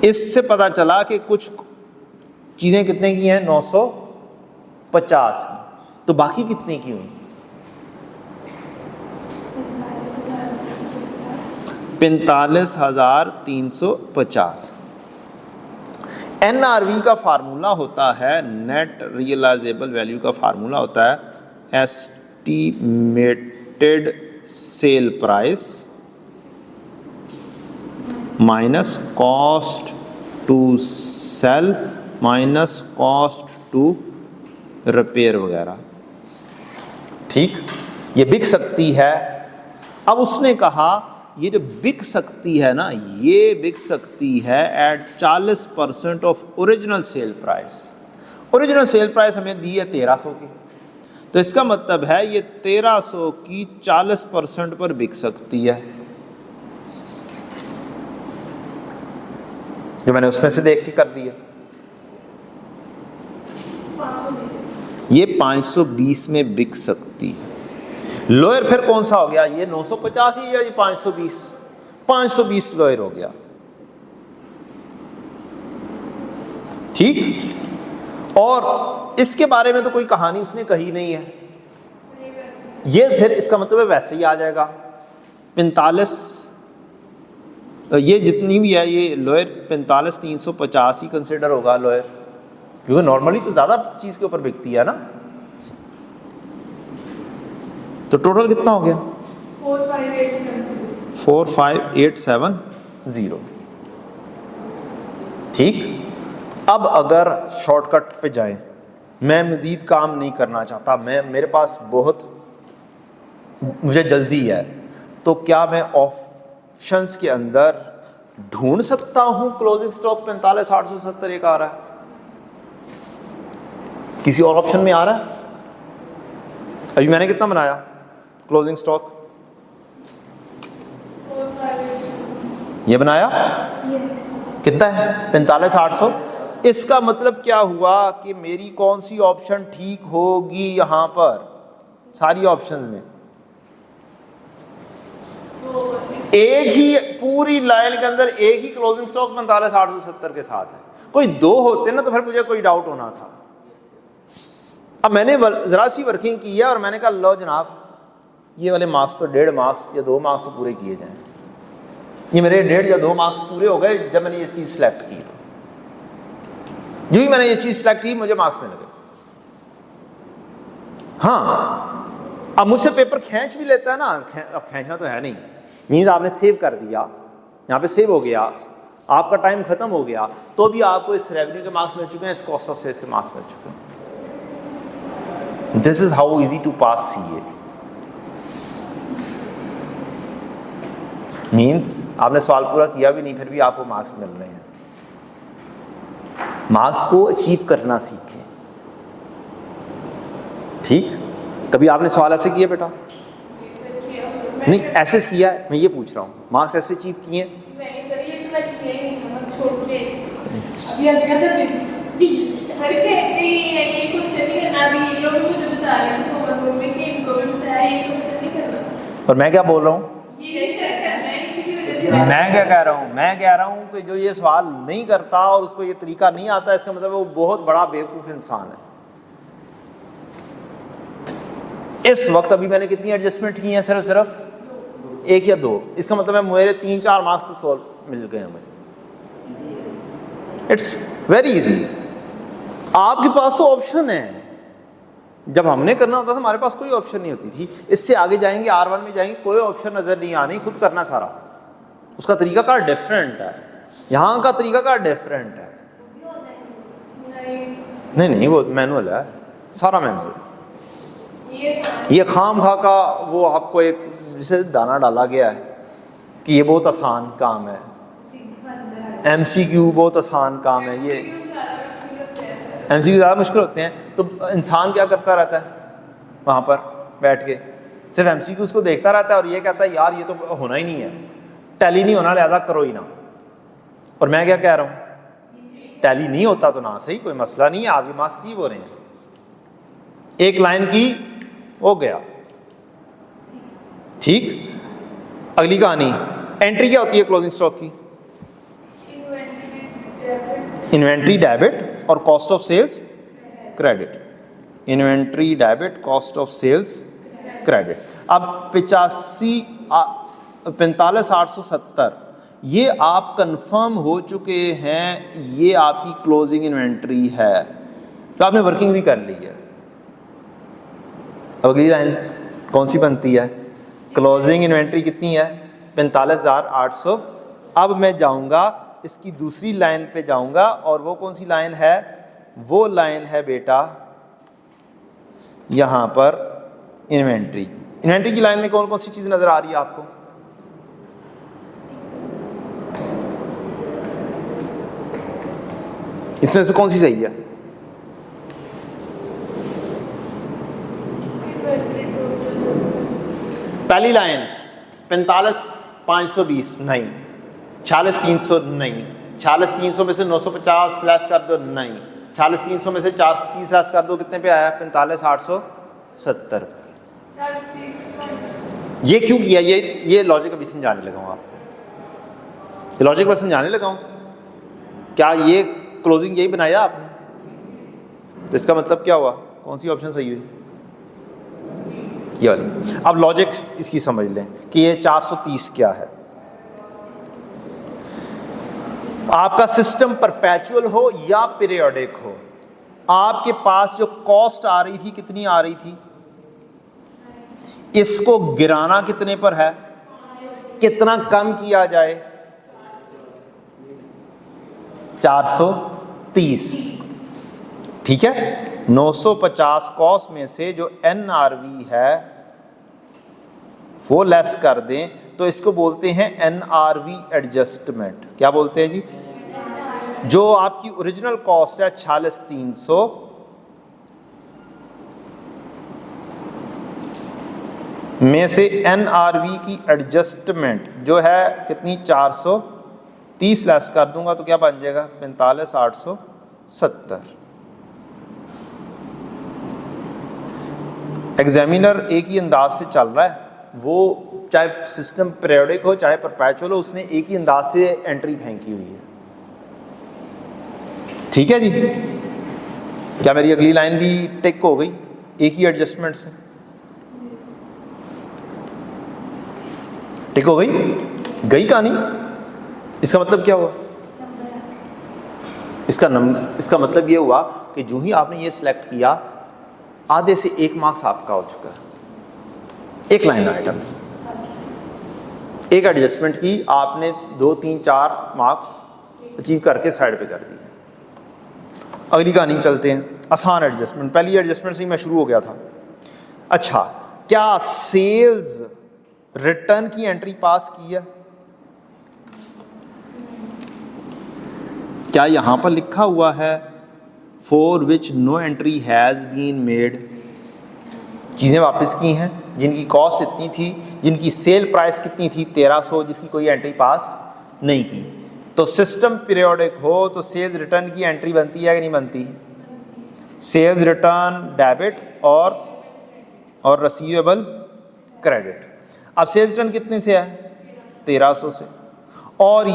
इससे पता चला कि कुछ चीजें कितने की हैं, 950 की, तो बाकी कितने की हुई? 45,350। NRV का फार्मूला होता है, नेट रियलाइजेबल वैल्यू का फार्मूला होता है estimated sale price minus cost to sell minus cost to repair वगैरह। ठीक, ये बिक सकती है। अब उसने कहा ये जो बिक सकती है ना, ये बिक सकती है at 40% off original sale price. Original sale price हमें दी है 1300 की, तो इसका मतलब है ये 1300 की 40% पर बिक सकती है। जो मैंने उसमें से देख के कर दिया, ये 520 में बिक सकती है। लोअर फिर कौन सा हो गया, ये 950 ही या ये 520? 520 लोअर हो गया। ठीक, और इसके बारे में तो कोई कहानी उसने कही नहीं है, ये फिर इसका मतलब वैसे ही आ जाएगा 45, ये जितनी भी है ये लोअर 45,350 ही कंसिडर होगा लोअर, क्योंकि नॉर्मली तो ज्यादा चीज के ऊपर बिकती है ना। तो टोटल कितना हो गया? 45,870। ठीक, अब अगर शॉर्टकट पे जाएं, मैं मजीद काम नहीं करना चाहता, मेरे पास बहुत मुझे जल्दी है, तो क्या मैं ऑप्शंस के अंदर ढूंढ सकता हूं क्लोजिंग स्टॉक 45,870 एक आ रहा है? किसी और ऑप्शन में आ रहा है? अभी मैंने कितना बनाया क्लोजिंग स्टॉक? ये बनाया कितना है? 45,800। इसका मतलब क्या हुआ कि मेरी कौन सी ऑप्शन ठीक होगी यहां पर सारी ऑप्शंस में? एक ही पूरी लाइन के अंदर एक ही क्लोजिंग स्टॉक 45,870 के साथ है। कोई दो होते ना तो फिर मुझे कोई डाउट होना था। अब मैंने जरा सी वर्किंग की है और मैंने कहा लो जनाब, ये वाले मार्क्स तो 1.5 मार्क्स या 2 मार्क्स तो पूरे किए जाएं। ये मेरे 1.5 या 2 मार्क्स पूरे हो गए जब मैंने ये चीज सिलेक्ट की। जो ही मैंने ये चीज सिलेक्ट की मुझे मार्क्स मिल गए। हाँ, अब मुझसे पेपर खींच भी लेता है ना, अब खींचना तो है नहीं, मीन्स आपने सेव कर दिया, यहाँ पे सेव हो गया, आपका टाइम खत्म हो गया, तो भी आपको इस रेवेन्यू के मार्क्स मिल चुके हैं, इस कॉस्ट ऑफ सेल्स के मार्क्स मिल चुके हैं। This is how easy to pass CA। Means आपने सवाल पूरा किया भी नहीं फिर भी आपको मार्क्स मिल रहे हैं। मार्क्स को अचीव करना सीखें। ठीक, कभी आपने सवाल ऐसे किया बेटा? नहीं, ऐसे किया है, मैं ये पूछ रहा हूँ, मार्क्स ऐसे अचीव किए? नहीं सर, ये तो मैं किया ही नहीं था, मैं छोड़ के अभी ये क्वेश्चन नहीं करना। अभी ये लोग मुझे बता रहे थे तो मम्मी के इनको भी बताया ये क्वेश्चन नहीं करना। और मैं क्या बोल रहा हूँ? ये सर करना है, इसी की वजह से मैं क्या कह रहा हूँ? मैं कह रहा हूँ कि जो ये सवाल नहीं करता और उसको ये तरीका नहीं आता, इसका मतलब वो बहुत बड़ा बेवकूफ इंसान है। इस वक्त अभी मैंने कितनी एडजस्टमेंट की है? सिर्फ 1 या 2। इसका मतलब है मेरे 3-4 मार्क्स तो सॉल्व मिल गए हैं मुझे। It's very easy. आपके पास तो ऑप्शन है। जब हमने करना होता था हमारे पास कोई ऑप्शन नहीं होती थी। इससे आगे जाएंगे, R1 में जाएंगे, कोई ऑप्शन नजर नहीं आनी, खुद करना सारा। उसका तरीकाकार डिफरेंट है, यहाँ का तरीकाकार डिफरेंट है। नहीं, वो मैनुअल है, सारा मैनुअल। ये खाम खा का वो आपको एक जिसे दाना डाला गया है कि ये बहुत आसान काम है, MCQ बहुत आसान काम है। ये MCQ ज़्यादा मुश्किल होते हैं। तो इंसान क्या करता रहता है वहाँ पर बैठ के? सिर्फ MCQ को देखता रहता है और ये कहता है यार ये तो होना ही नहीं है, टैली नहीं होना, लिहाजा करो ही ना। और मैं क्या कह रहा हूँ? टैली नहीं होता तो ना सही, कोई मसला नहीं है, आप भी मार्क्स अचीव हो रहे हैं। एक लाइन की हो गया, ठीक। अगली कहानी, एंट्री क्या होती है क्लोजिंग स्टॉक की? इन्वेंट्री डेबिट और cost of sales credit. Inventory debit, cost of sales credit. अब 45,870 ये आप कंफर्म हो चुके हैं, ये आपकी क्लोजिंग इन्वेंट्री है, तो आपने वर्किंग भी कर ली है। अगली लाइन कौन सी बनती है? क्लोजिंग इन्वेंट्री कितनी है? 45,800। अब मैं जाऊंगा इसकी दूसरी लाइन पे जाऊंगा, और वो कौन सी लाइन है? वो लाइन है बेटा यहां पर इन्वेंट्री की। इन्वेंट्री की लाइन में कौन कौन सी चीज नजर आ रही है आपको? इसमें से कौन सी सही है? पहली लाइन 45,520 नहीं, 46,300 नहीं, 46,300 में से 950 लेस कर दो नहीं, 46,300 में से 430 लेस कर दो, कितने पे आया? 45,870। ये क्यों किया? ये लॉजिक अभी समझाने लगा हूं आपको, ये लॉजिक बस समझाने लगा हूं। क्या ये क्लोजिंग यही बनाया आपने? तो इसका मतलब क्या हुआ? कौन सी ऑप्शन सही हुई? ये वाली। अब लॉजिक इसकी समझ लें कि ये 430 क्या है। आपका सिस्टम परपेचुअल हो या पीरियोडिक हो, आपके पास जो कॉस्ट आ रही थी कितनी आ रही थी? इसको गिराना कितने पर है? कितना कम किया जाए? 430, ठीक है। 950 कॉस्ट में से जो NRV है वो लेस कर दें, तो इसको बोलते हैं NRV एडजस्टमेंट। क्या बोलते हैं जी? जो आपकी ओरिजिनल कॉस्ट है 46,300, में से NRV की एडजस्टमेंट जो है कितनी? 430 लेस कर दूंगा तो क्या बन जाएगा? 45,870। एग्जामिनर एक ही अंदाज से चल रहा है, वो चाहे सिस्टम पीरियोडिक हो चाहे परपेचुअल हो, उसने एक ही अंदाज से एंट्री फेंकी हुई है, ठीक है जी। क्या मेरी अगली लाइन भी टिक हो गई एक ही एडजस्टमेंट से? टिक हो गई? गई कहानी? इसका मतलब क्या हुआ? इसका मतलब ये हुआ कि जो ही आपने ये सिलेक्ट किया, आधे से एक मार्क्स आपका हो चुका है। एक लाइन आइटम्स, एक एडजस्टमेंट की आपने 2, 3, 4 मार्क्स अचीव करके साइड पे कर दिए। अगली कहानी चलते हैं, आसान एडजस्टमेंट। पहली एडजस्टमेंट से ही मैं शुरू हो गया था। अच्छा, क्या सेल्स रिटर्न की एंट्री पास की है? क्या यहां पर लिखा हुआ है for which no entry has been made? चीजें वापस की हैं जिनकी कॉस्ट इतनी थी, जिनकी सेल प्राइस कितनी थी 1300, जिसकी कोई एंट्री पास नहीं की। तो सिस्टम पीरियोडिक हो तो सेल्स रिटर्न की एंट्री बनती है कि नहीं बनती? सेल्स रिटर्न डेबिट और रिसीवेबल क्रेडिट। अब सेल्स रिटर्न कितने से है? 1300 से। और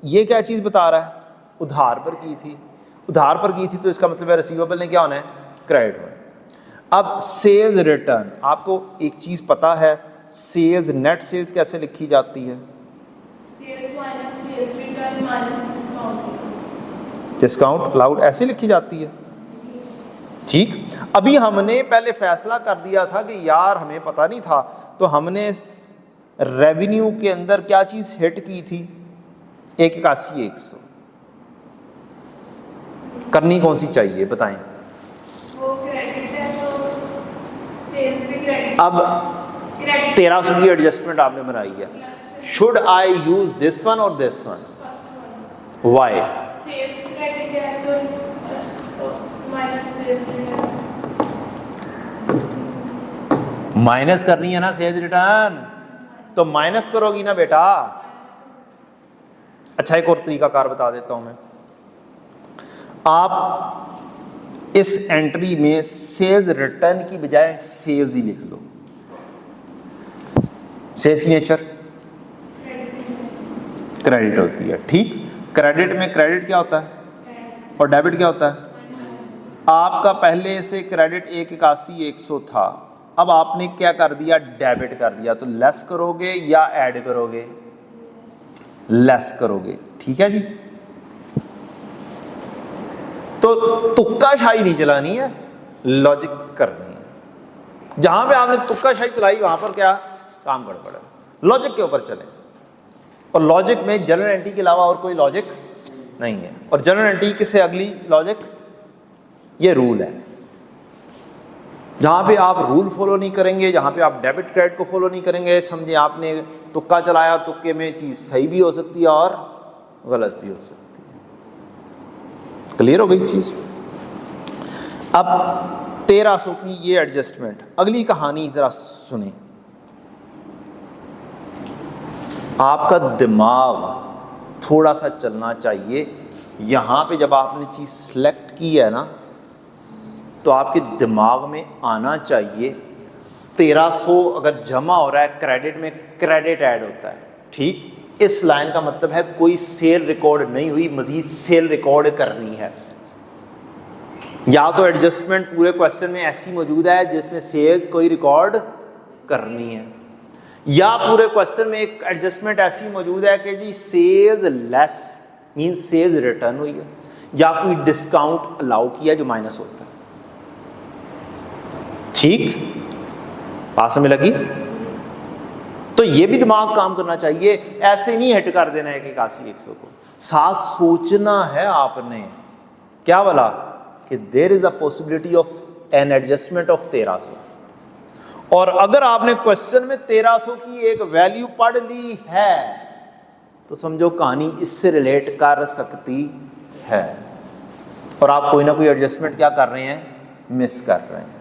ये क्या चीज़ बता रहा है? उधार पर की थी। उधार पर की थी तो इसका मतलब है रिसीवेबल ने क्या होना है? क्रेडिट होना है। अब सेल्स रिटर्न, आपको एक चीज़ पता है, सेल्स नेट सेल्स कैसे लिखी जाती है? डिस्काउंट अलाउड ऐसे लिखी जाती है, ठीक। अभी हमने पहले फैसला कर दिया था कि यार हमें पता नहीं था, तो हमने रेवेन्यू के अंदर क्या चीज़ हिट की थी? 81,100 करनी कौन सी चाहिए बताएं? वो क्रेडिट है तो सेल्स भी क्रेडिट। अब 1300 की एडजस्टमेंट आपने बनाई है, should I use this one और this one? Why? Sales credit है तो माइनस सेल्स माइनस करनी है ना सेल्स रिटर्न, तो माइनस करोगी ना बेटा। अच्छा, एक और तरीकाकार बता देता हूं मैं। आप इस एंट्री में सेल्स रिटर्न की बजाय सेल्स ही लिख लो। सेल्स की नेचर क्रेडिट होती है, ठीक। क्रेडिट में क्रेडिट क्या होता है और डेबिट क्या होता है? आपका पहले से क्रेडिट 181 था, अब आपने क्या कर दिया? डेबिट कर दिया। तो लेस करोगे या ऐड करोगे? लेस करोगे, ठीक है जी। तो तुक्काशाही नहीं चलानी है, लॉजिक करनी है। जहां पे आपने तुक्काशाही चलाई वहां पर क्या काम गड़बड़ है। लॉजिक के ऊपर चले, और लॉजिक में जनरल एंट्री के अलावा और कोई लॉजिक नहीं है। और जनरल एंट्री से अगली लॉजिक ये रूल है। जहां पे आप रूल फॉलो नहीं करेंगे, जहां पे आप डेबिट क्रेडिट को फॉलो नहीं करेंगे, समझे आपने तुक्का चलाया और तुक्के में चीज सही भी हो सकती है और गलत भी हो सकती है। क्लियर हो गई चीज? अब 1300 की ये एडजस्टमेंट, अगली कहानी जरा सुने। आपका दिमाग थोड़ा सा चलना चाहिए। यहां पे जब आपने चीज सिलेक्ट की है ना, तो आपके दिमाग में आना चाहिए 1300 अगर जमा हो रहा है क्रेडिट में, क्रेडिट ऐड होता है, ठीक। इस लाइन का मतलब है कोई सेल रिकॉर्ड नहीं हुई, मजीद सेल रिकॉर्ड करनी है। या तो एडजस्टमेंट पूरे क्वेश्चन में ऐसी मौजूद है जिसमें सेल्स कोई रिकॉर्ड करनी है, या पूरे क्वेश्चन में एक एडजस्टमेंट ऐसी मौजूद है कि जी sales less means sales return हुई है, या कोई डिस्काउंट अलाउ किया जो माइनस होता है, ठीक। बात समझ लगी? तो ये भी दिमाग काम करना चाहिए, ऐसे नहीं हिट कर देना है कि 81 को। साथ सोचना है आपने, क्या बोला कि there is a possibility of an adjustment of 1300, और अगर आपने क्वेश्चन में 1300 की एक वैल्यू पढ़ ली है तो समझो कहानी इससे रिलेट कर सकती है, और आप कोई ना कोई एडजस्टमेंट क्या कर रहे हैं? मिस कर रहे हैं,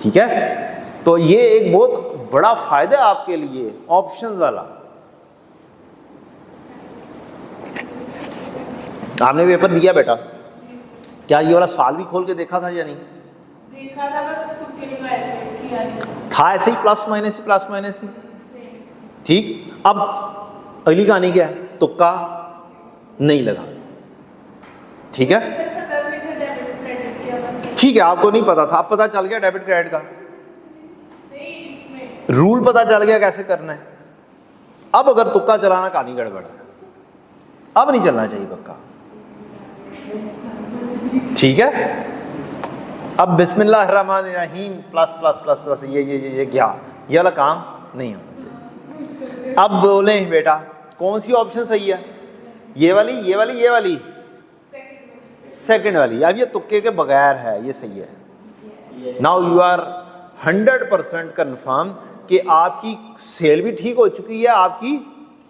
ठीक है। तो ये एक बहुत बड़ा फायदा है आपके लिए ऑप्शंस वाला। आपने पेपर दिया बेटा, क्या ये वाला सवाल भी खोल के देखा था या नहीं? देखा था, बस तुक्के लगाए थे, किया नहीं था, ऐसे ही प्लस माइनस ही, ठीक। अब अगली कहानी क्या है? तुक्का नहीं लगा, ठीक है। ठीक है, आपको नहीं पता था, अब पता चल गया डेबिट क्रेडिट का रूल, पता चल गया कैसे करना है। अब अगर तुक्का चलाना कहानी गड़बड़ है, अब नहीं चलना चाहिए तुक्का, ठीक है। अब बिस्मिल्लाहिर्रहमानिर्रहीम प्लस प्लस प्लस प्लस ये क्या, ये वाला काम नहीं होना चाहिए। अब बोले बेटा कौन सी ऑप्शन सही है? ये वाली सेकंड वाली। अब ये तुक्के के बगैर है, ये सही है। नाउ यू आर 100% कन्फर्म कि आपकी सेल भी ठीक हो चुकी है, आपकी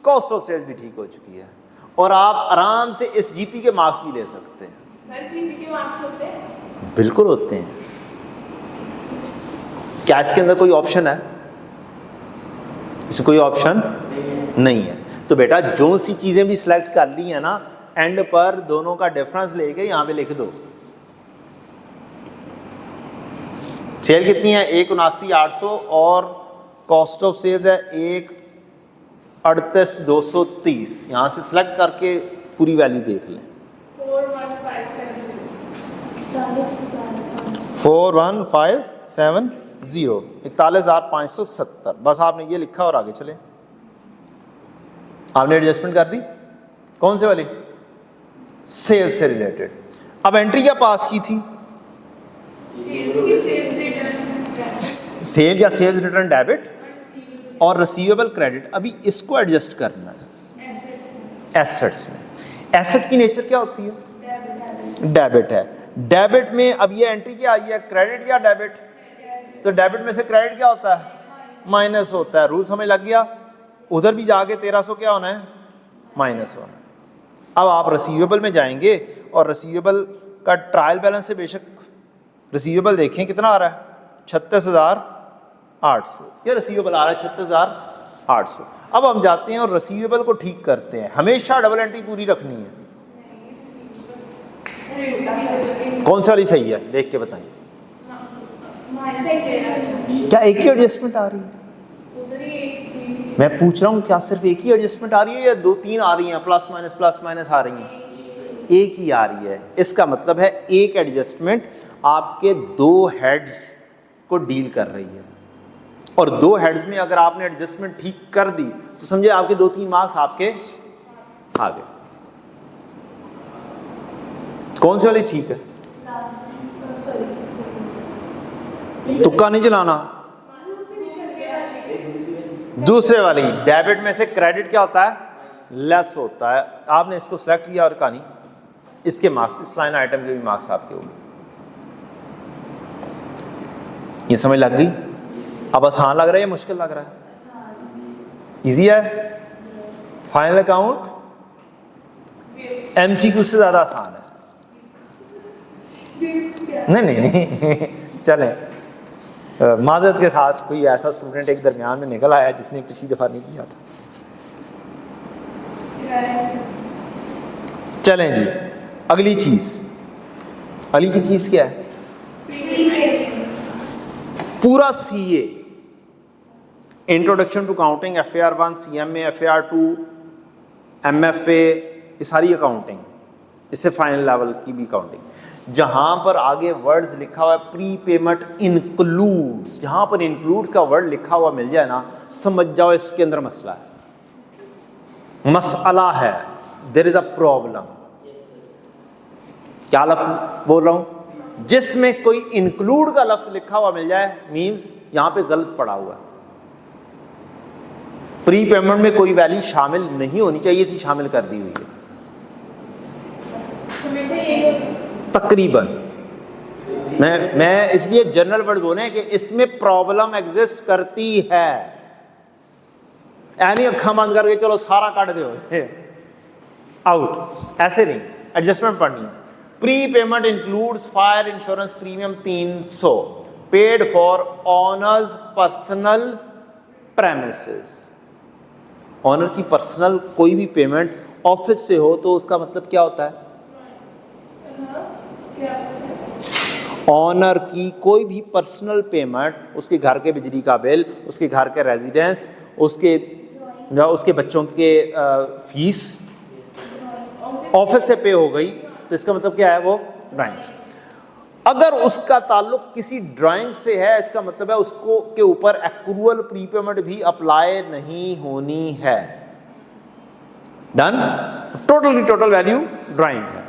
कॉस्ट ऑफ सेल भी ठीक हो चुकी है, और आप आराम से इस जीपी के मार्क्स भी ले सकते हैं। जीपी के मार्क्स होते हैं? बिल्कुल होते हैं। क्या इसके अंदर कोई ऑप्शन है? इसमें कोई ऑप्शन नहीं है। तो बेटा जो सी चीजें भी सिलेक्ट कर ली है ना, एंड पर दोनों का डिफरेंस लेके यहां पे लिख दो। सेल कितनी है? 179,800, और कॉस्ट ऑफ सेल्स है 138,230। यहां से सिलेक्ट करके पूरी वैल्यू देख लें। 41570 41,570। बस आपने ये लिखा और आगे चले। आपने एडजस्टमेंट कर दी कौन से वाली? सेल से रिलेटेड। अब एंट्री क्या पास की थी? सेल या सेल्स रिटर्न डेबिट और रिसीवेबल क्रेडिट। अभी इसको एडजस्ट करना है एसेट्स में। एसेट की नेचर क्या होती है? डेबिट है। डेबिट में अब ये एंट्री क्या आई है? क्रेडिट या डेबिट? तो डेबिट में से क्रेडिट क्या होता है? माइनस होता है। रूल समझ लग गया? उधर भी जाके 1300 क्या होना है? माइनस होना है। अब आप रिसीवेबल में जाएंगे और रिसीवेबल का ट्रायल बैलेंस से बेशक रिसीवेबल देखें कितना आ रहा है? 36,800। ये रिसीवेबल आ रहा है 36,800। अब हम जाते हैं और रिसीवेबल को ठीक करते हैं। हमेशा डबल एंट्री पूरी रखनी है। कौन सी वाली सही है देख के बताएं। क्या एक ही एडजस्टमेंट आ रही है? मैं पूछ रहा हूँ क्या सिर्फ एक ही एडजस्टमेंट आ रही है या 2-3 आ रही हैं, प्लस माइनस आ रही हैं? एक ही आ रही है। इसका मतलब है एक एडजस्टमेंट आपके 2 हेड्स को डील कर रही है, और 2 हेड्स में अगर आपने एडजस्टमेंट ठीक कर दी तो समझे आपके 2-3 मार्क्स आपके आ गए। कौन सी वाली ठीक है? तुक्का नहीं चलाना। दूसरे वाली डेबिट में से क्रेडिट क्या होता है? लेस होता है। आपने इसको सिलेक्ट किया और कहानी इसके मार्क्स, इस लाइन आइटम के भी मार्क्स आपके होंगे। ये समझ लग गई? अब आसान लग रहा है या मुश्किल लग रहा है? इजी है? फाइनल अकाउंट एमसीक्यू से ज्यादा आसान है। नहीं चलें, माजरत के साथ कोई ऐसा स्टूडेंट एक दरमियान में निकल आया जिसने पिछली दफा नहीं किया था। चलें जी, अगली चीज क्या है? पूरा CA, introduction to accounting, FAR1, CMA, FAR2, MFA, ये सारी अकाउंटिंग, इससे फाइनल लेवल की भी काउंटिंग। जहां पर आगे वर्ड्स लिखा हुआ है प्री पेमेंट इंक्लूड्स, जहां पर इंक्लूड्स का वर्ड लिखा हुआ मिल जाए ना, समझ जाओ इसके अंदर मसला है, मसला है, देयर इज अ प्रॉब्लम। क्या लफ्ज बोल रहा हूं? जिसमें कोई इंक्लूड का लफ्ज लिखा हुआ मिल जाए मींस यहां पे गलत पड़ा हुआ है। प्री पेमेंट में कोई वैल्यू शामिल नहीं होनी चाहिए थी, शामिल कर दी हुई है तकरीबन। मैं इसलिए जनरल वर्ड बोले कि इसमें प्रॉब्लम एग्जिस्ट करती है। यानी अखा बंद करके चलो सारा काट दो आउट, ऐसे नहीं, एडजस्टमेंट पढ़नी है। Prepayment includes fire insurance premium 300 paid for owner's personal premises. Owner की पर्सनल कोई भी पेमेंट ऑफिस से हो तो उसका मतलब क्या होता है? ऑनर की कोई भी पर्सनल पेमेंट, उसके घर के बिजली का बिल, उसके घर के रेजिडेंस, उसके बच्चों के फीस ऑफिस से पे हो गई तो इसका मतलब क्या है? वो ड्राइंग्स। अगर उसका ताल्लुक किसी ड्राइंग से है, इसका मतलब है उसको के ऊपर एक्रूअल प्रीपेमेंट भी अप्लाई नहीं होनी है। डन? टोटल वैल्यू ड्राइंग है।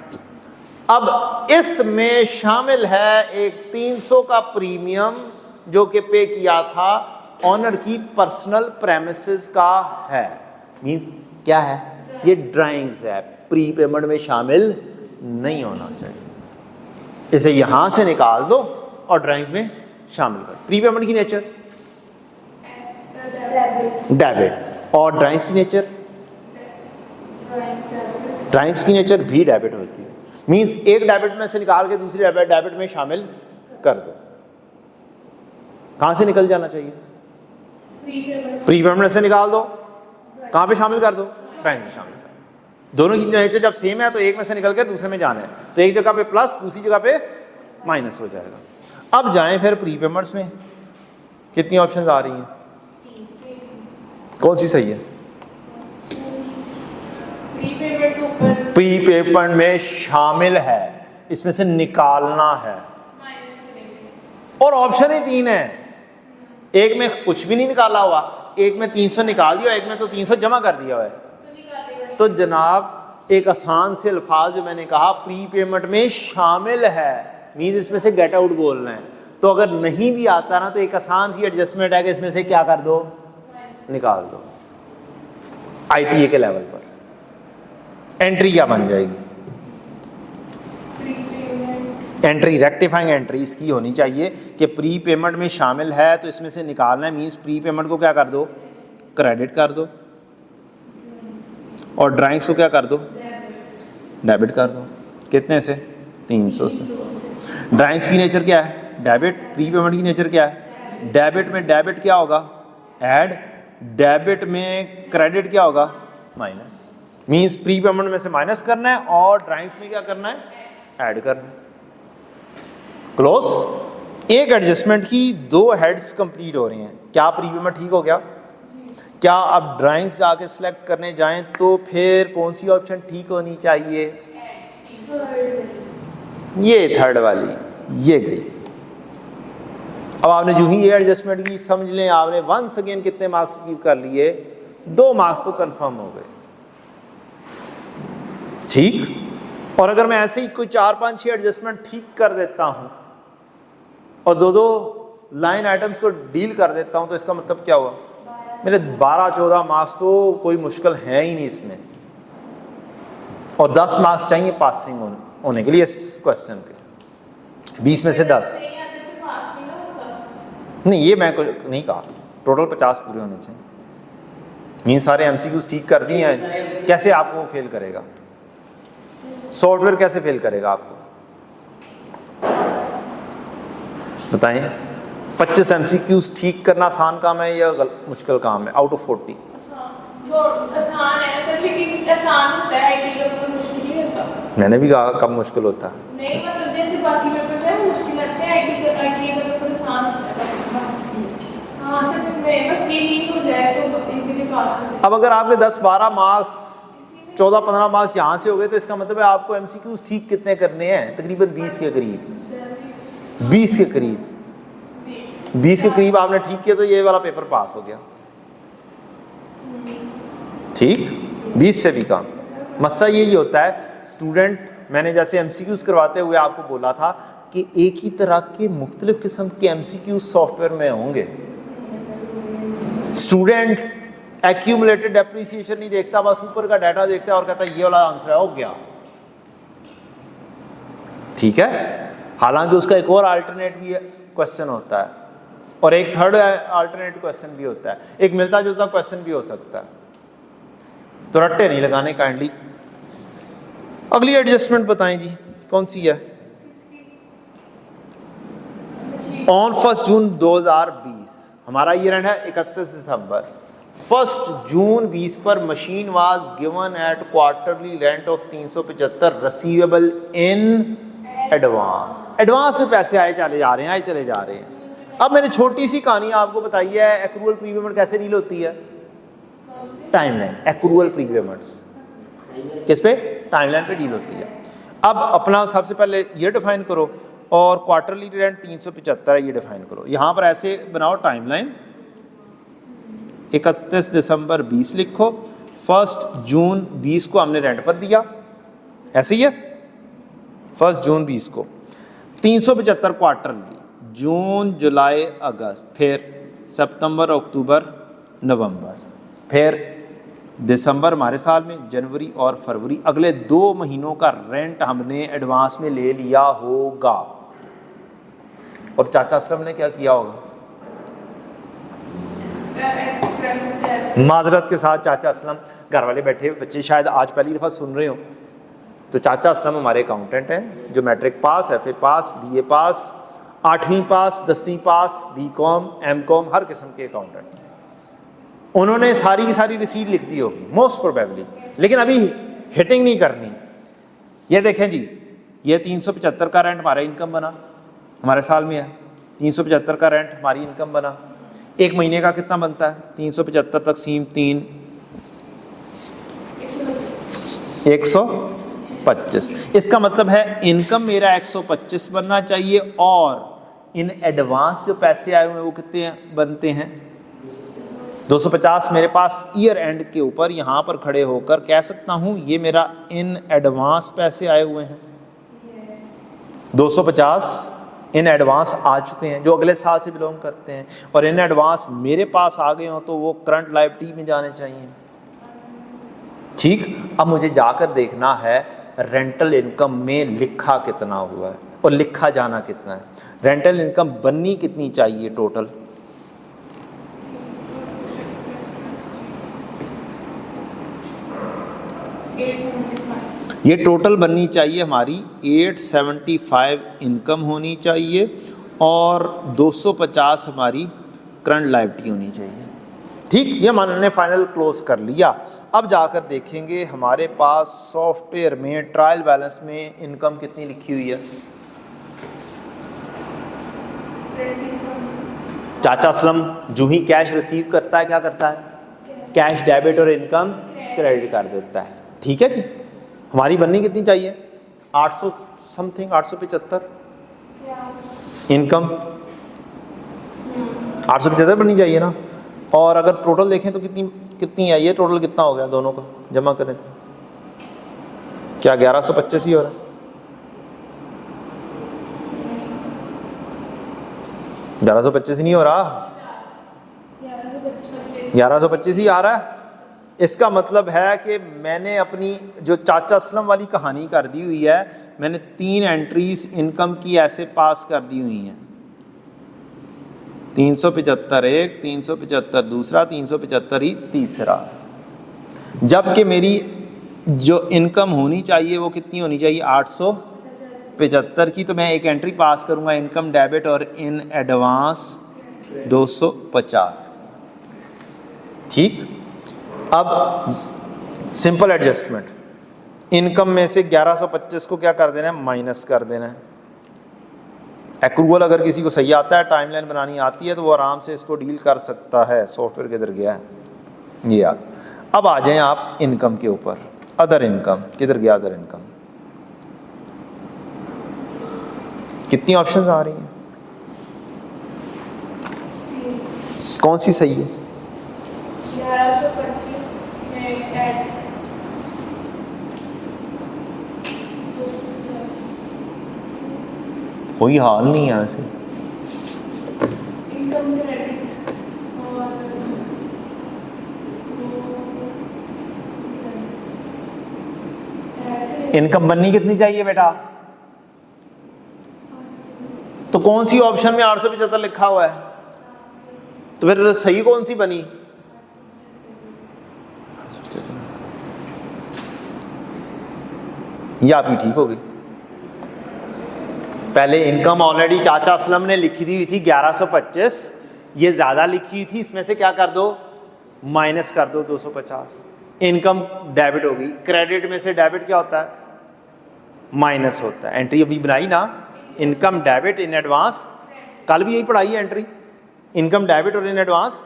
अब इसमें शामिल है एक 300 का प्रीमियम जो कि पे किया था ऑनर की पर्सनल प्रेमिसेस का है। मींस क्या है? ये ड्राइंग्स है, प्री पेमेंट में शामिल नहीं होना चाहिए। इसे यहां से निकाल दो और ड्राइंग्स में शामिल कर। प्री पेमेंट की नेचर डेबिट, और ड्राइंग्स की नेचर भी डेबिट होती है। मींस एक डेबिट में से निकाल के दूसरी डेबिट में शामिल कर दो। कहां से निकल जाना चाहिए? प्री पेमेंट से निकाल दो, कहां पे शामिल कर दो? ड्राइंग में शामिल कर दो। दोनों की नेचर जब सेम है तो एक में से निकल के दूसरे में जाना है, तो एक जगह पे प्लस दूसरी जगह पे माइनस हो जाएगा। अब जाएं फिर प्री पेमेंट्स में, कितनी ऑप्शंस आ रही हैं? कौन सी सही है? प्री पेमेंट में शामिल है, इसमें से निकालना है, और ऑप्शन ही 3 है। एक में कुछ भी नहीं निकाला हुआ, एक में 300 निकाल दिया, एक में तो 300 जमा कर दिया हुआ है। तो जनाब एक आसान से अल्फाज जो मैंने कहा प्री पेमेंट में शामिल है, मींस इसमें से गेट आउट बोलना है। तो अगर नहीं भी आता ना तो एक आसान सी एडजस्टमेंट है कि इसमें से क्या कर दो? निकाल दो। ITA के लेवल पर एंट्री क्या बन जाएगी? एंट्री, रेक्टिफाइंग एंट्री इसकी होनी चाहिए कि प्री पेमेंट में शामिल है तो इसमें से निकालना है। मींस प्री पेमेंट को क्या कर दो? क्रेडिट कर दो, और ड्राइंग्स को क्या कर दो? डेबिट कर दो। कितने से? 300 से। ड्राइंग्स की नेचर क्या है? डेबिट। प्री पेमेंट की नेचर क्या है? डेबिट में डेबिट क्या होगा? ऐड, डेबिट में क्रेडिट क्या होगा, माइनस, मींस प्री पेमेंट में से माइनस करना है और ड्राइंग्स में क्या करना है, ऐड करना है। क्लोज। एक एडजस्टमेंट की 2 हेड्स कंप्लीट हो रही हैं। क्या प्री पेमेंट ठीक हो गया? क्या अब ड्राइंग्स जाके सिलेक्ट करने जाएं तो फिर कौन सी ऑप्शन ठीक होनी चाहिए? ये थर्ड वाली, ये गई। अब आपने जो ही ये एडजस्टमेंट की, समझ लें आपने वंस अगेन कितने मार्क्स अचीव कर लिए, 2 मार्क्स तो कंफर्म हो गए। ठीक। और अगर मैं ऐसे ही कोई 4, 5, 6 एडजस्टमेंट ठीक कर देता हूं और 2 लाइन आइटम्स को डील कर देता हूं तो इसका मतलब क्या हुआ, मेरे 12-14 मार्क्स तो कोई मुश्किल है ही नहीं इसमें, और 10 मार्क्स चाहिए पासिंग होने के लिए इस क्वेश्चन के, 20 में से 10 नहीं, ये मैं नहीं कहा, टोटल 50 पूरे होने चाहिए। ये सारे एमसीक्यूज ठीक कर दिए हैं, कैसे आपको फेल करेगा सॉफ्टवेयर, कैसे फेल करेगा आपको बताएं? 25 एमसीक्यूज ठीक करना आसान काम है या मुश्किल काम है? आउट ऑफ 40 आसान है सर, लेकिन आसान होता है, आईटी का तो मुश्किल ही होता। मैंने भी कहा कब मुश्किल होता है? नहीं मतलब जैसे बाकी पेपर्स हैं मुश्किल लगते हैं, आईटी का पेपर आसान होता है बस। हाँ सच में, बस ये ठीक हो जाए तो इजीली पास हो जाए। अब अगर आपके 10-12 मार्क्स, 14-15 मार्क्स यहाँ से हो गए तो इसका मतलब है आपको एमसीक्यूज ठीक कितने करने हैं? तकरीबन 20 के करीब, 20 के करीब, 20 के करीब आपने ठीक किया तो ये वाला पेपर पास हो गया। ठीक, 20 से भी कम। मसला यही होता है स्टूडेंट, मैंने जैसे एमसीक्यूज करवाते हुए आपको बोला था कि एक ही तरह के मुख्तलिफ किस्म के एमसीक्यूज सॉफ्टवेयर में होंगे। स्टूडेंट एक्यूमुलेटेड डेप्रिसिएशन नहीं देखता, बस ऊपर का डाटा देखता है और कहता है ये वाला आंसर है, हो गया। ठीक है, हालांकि उसका एक और अल्टरनेट भी क्वेश्चन होता है और एक थर्ड अल्टरनेट क्वेश्चन भी होता है, एक मिलता जुलता क्वेश्चन भी हो सकता है, तो रट्टे नहीं लगाने काइंडली। अगली एडजस्टमेंट बताएं जी, कौन सी है? ऑन 1 जून 2020 हमारा ईयर एंड है 31 दिसंबर। 1 जून 20 पर machine was given at quarterly rent of 375 receivable in advance. Advance में पैसे आए चले जा रहे हैं, आए चले जा रहे हैं। अब मैंने छोटी सी कहानी आपको बताई है, एक्रूअल प्रीपेमेंट कैसे डील होती है? टाइमलाइन। एक्रूअल प्रीपेमेंट्स किस पे? टाइमलाइन पे डील होती है। अब अपना सबसे पहले ये डिफाइन करो और क्वार्टरली रेंट 375 है, ये डिफाइन करो। यहाँ पर ऐसे बनाओ टाइमलाइन, 31 दिसंबर 20 लिखो, 1 जून 20 को हमने रेंट पर दिया, ऐसे ही है। 1 जून 20 को 375 क्वार्टरली, जून जुलाई अगस्त, फिर सितंबर अक्टूबर नवंबर, फिर दिसंबर हमारे साल में, जनवरी और फरवरी, अगले 2 महीनों का रेंट हमने एडवांस में ले लिया होगा। और चाचा असलम ने क्या किया होगा? माजरत के साथ चाचा असलम, घर वाले बैठे बच्चे शायद आज पहली दफ़ा सुन रहे हो, तो चाचा असलम हमारे अकाउंटेंट हैं जो मैट्रिक पास, एफए पास, बीए पास, 8वीं पास, 10वीं पास, बीकॉम, एमकॉम, हर किस्म के अकाउंटेंट। उन्होंने सारी की सारी रिसीट लिख दी होगी मोस्ट प्रोबेबली, लेकिन अभी हिटिंग नहीं करनी। ये देखें जी, ये 375 का रेंट हमारा इनकम बना, हमारे साल में है 375 का रेंट हमारी इनकम बना। एक महीने का कितना बनता है? 375 तकसीम 3, 125। इसका मतलब है इनकम मेरा 125 बनना चाहिए और इन एडवांस जो पैसे आए हुए हैं वो कितने बनते हैं? 250। मेरे पास ईयर एंड के ऊपर यहाँ पर खड़े होकर कह सकता हूँ ये मेरा इन एडवांस पैसे आए हुए हैं, 250 इन एडवांस आ चुके हैं जो अगले साल से बिलोंग करते हैं, और इन एडवांस मेरे पास आ गए हों तो वो करंट लायबिलिटी में जाने चाहिए। ठीक, अब मुझे जाकर देखना है रेंटल इनकम में लिखा कितना हुआ है और लिखा जाना कितना है। रेंटल इनकम बननी कितनी चाहिए टोटल? ये टोटल बननी चाहिए हमारी 875 इनकम होनी चाहिए और 250 हमारी करंट लायबिलिटी होनी चाहिए। ठीक, ये हमने फाइनल क्लोज कर लिया। अब जाकर देखेंगे हमारे पास सॉफ्टवेयर में ट्रायल बैलेंस में इनकम कितनी लिखी हुई है। चाचा असलम जो ही कैश रिसीव करता है क्या करता है, कैश डेबिट और इनकम क्रेडिट कर देता है। ठीक है जी, हमारी बननी कितनी चाहिए, 800 समथिंग, 875 इनकम 875 बननी चाहिए ना। और अगर टोटल देखें तो कितनी आई है, टोटल कितना हो गया दोनों का जमा करें तो क्या 1125 ही हो रहा है, 1125 नहीं हो रहा, 1125 ही आ रहा है। इसका मतलब है कि मैंने अपनी जो चाचा असलम वाली कहानी कर दी हुई है, मैंने 3 एंट्रीज इनकम की ऐसे पास कर दी हुई हैं, 375 एक, 375 दूसरा, 375 ही तीसरा। जबकि मेरी जो इनकम होनी चाहिए वो कितनी होनी चाहिए, 875 की। तो मैं एक एंट्री पास करूंगा इनकम डेबिट और इन एडवांस 250। ठीक, अब सिंपल एडजस्टमेंट, इनकम में से 1125 को क्या कर देना है, माइनस कर देना है। एक्रूअल अगर किसी को सही आता है, टाइमलाइन बनानी आती है, तो वो आराम से इसको डील कर सकता है। सॉफ्टवेयर किधर गया है, ये यार। अब आ जाएं आप इनकम के ऊपर, अदर इनकम किधर गया, अदर इनकम कितनी ऑप्शंस आ रही हैं, कौन सी सही है, 1125 में ऐड कोई हाल नहीं है ऐसे। इनकम क्रेडिट और इनकम बननी कितनी चाहिए बेटा, तो कौन सी ऑप्शन में 875 लिखा हुआ है, तो फिर सही कौन सी बनी, ये आपकी ठीक हो गई। पहले इनकम ऑलरेडी चाचा असलम ने लिखी दी हुई थी 1125, ये ज़्यादा लिखी हुई थी, इसमें से क्या कर दो, माइनस कर दो 250, इनकम डेबिट होगी। क्रेडिट में से डेबिट क्या होता है, माइनस होता है। एंट्री अभी बनाई ना, इनकम डेबिट इन एडवांस, कल भी यही पढ़ाई है एंट्री, इनकम डेबिट और इन एडवांस।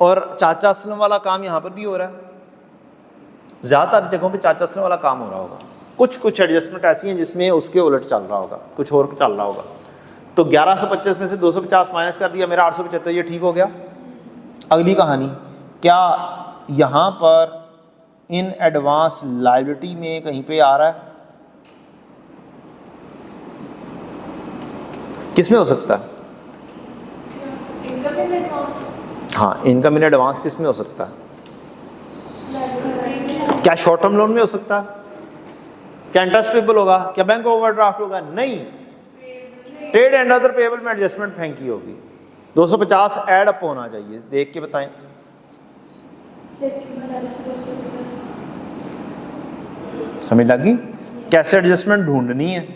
और चाचा असलम वाला काम यहाँ पर भी हो रहा है, ज़्यादातर जगहों पे चाचा असलम वाला काम हो रहा होगा। कुछ एडजस्टमेंट ऐसी हैं जिसमें उसके उलट चल रहा होगा, कुछ और चल रहा होगा। तो 1125 में से 250 माइनस कर दिया, मेरा 875, ये ठीक हो गया। अगली कहानी, क्या यहाँ पर इन एडवांस लायबिलिटी में कहीं पे आ रहा है, किस में हो सकता है, इनकम इन एडवांस, हाँ इनकम इन एडवांस किस में हो सकता है, क्या शॉर्ट टर्म लोन में हो सकता है, क्या इंटरेस्ट पेबल होगा, क्या बैंक ओवरड्राफ्ट होगा, नहीं, ट्रेड एंड अदर पेबल में एडजस्टमेंट फेंकी होगी। 250 ऐड अप होना चाहिए, देख के बताएं। समझ लगी, कैसे एडजस्टमेंट ढूंढनी है,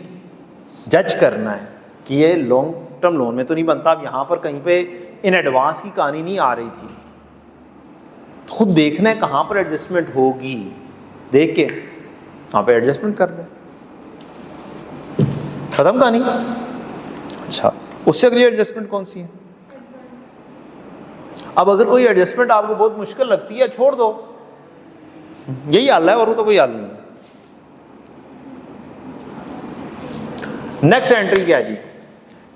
जज करना है कि ये लॉन्ग टर्म लोन में तो नहीं बनता। अब यहाँ पर कहीं पे इन एडवांस की कहानी नहीं आ रही थी, खुद देखना है कहाँ पर एडजस्टमेंट होगी, देख के वहाँ पे एडजस्टमेंट कर दे, खत्म कहानी। अच्छा, उससे अगली एडजस्टमेंट कौन सी है। अब अगर कोई एडजस्टमेंट आपको बहुत मुश्किल लगती है, छोड़ दो, यही हल है और वो तो कोई हल नहीं है। नेक्स्ट एंट्री क्या है जी,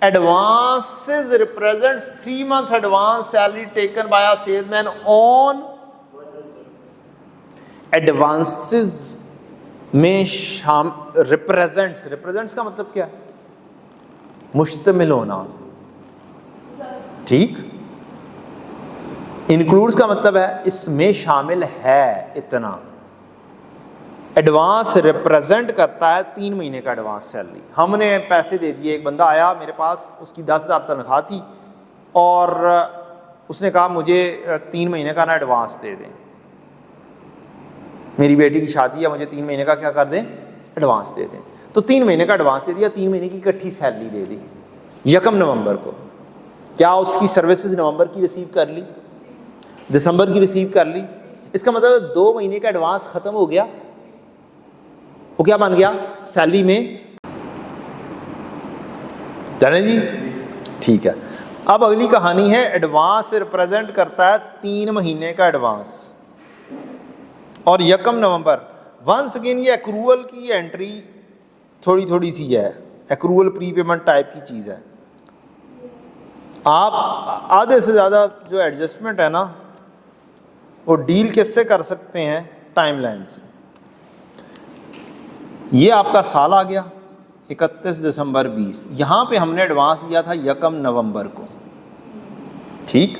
advances represents 3 month advance salary taken by a salesman on. Advances में रिप्रेजेंट्स का मतलब क्या है, मुश्तमिल होना, ठीक। इंक्लूड्स का मतलब है इसमें शामिल है इतना। एडवांस रिप्रेजेंट करता है 3 महीने का एडवांस सैलरी। हमने पैसे दे दिए, एक बंदा आया मेरे पास, उसकी 10,000 तनख्वाह थी और उसने कहा मुझे 3 महीने का ना एडवांस दे दें, मेरी बेटी की शादी है, मुझे 3 महीने का क्या कर दें, एडवांस दे दें। तो 3 महीने का एडवांस दे दिया, 3 महीने की इकट्ठी सैलरी दे दी 1 नवंबर को। क्या उसकी सर्विसेज नवंबर की रिसीव कर ली, दिसंबर की रिसीव कर ली, इसका मतलब 2 महीने का एडवांस खत्म हो गया, वो क्या बन गया सैलरी में, जाने जी। ठीक है, अब अगली कहानी है एडवांस रिप्रेजेंट करता है 3 महीने का एडवांस और 1 नवंबर। वंस अगेन ये एक्रूअल की एंट्री थोड़ी थोड़ी सी है, एक्रूअल प्री पेमेंट टाइप की चीज़ है। आप आधे से ज़्यादा जो एडजस्टमेंट है ना वो डील किससे कर सकते हैं, टाइमलाइन से। ये आपका साल आ गया 31 दिसंबर 20, यहाँ पे हमने एडवांस दिया था 1 नवंबर को, ठीक,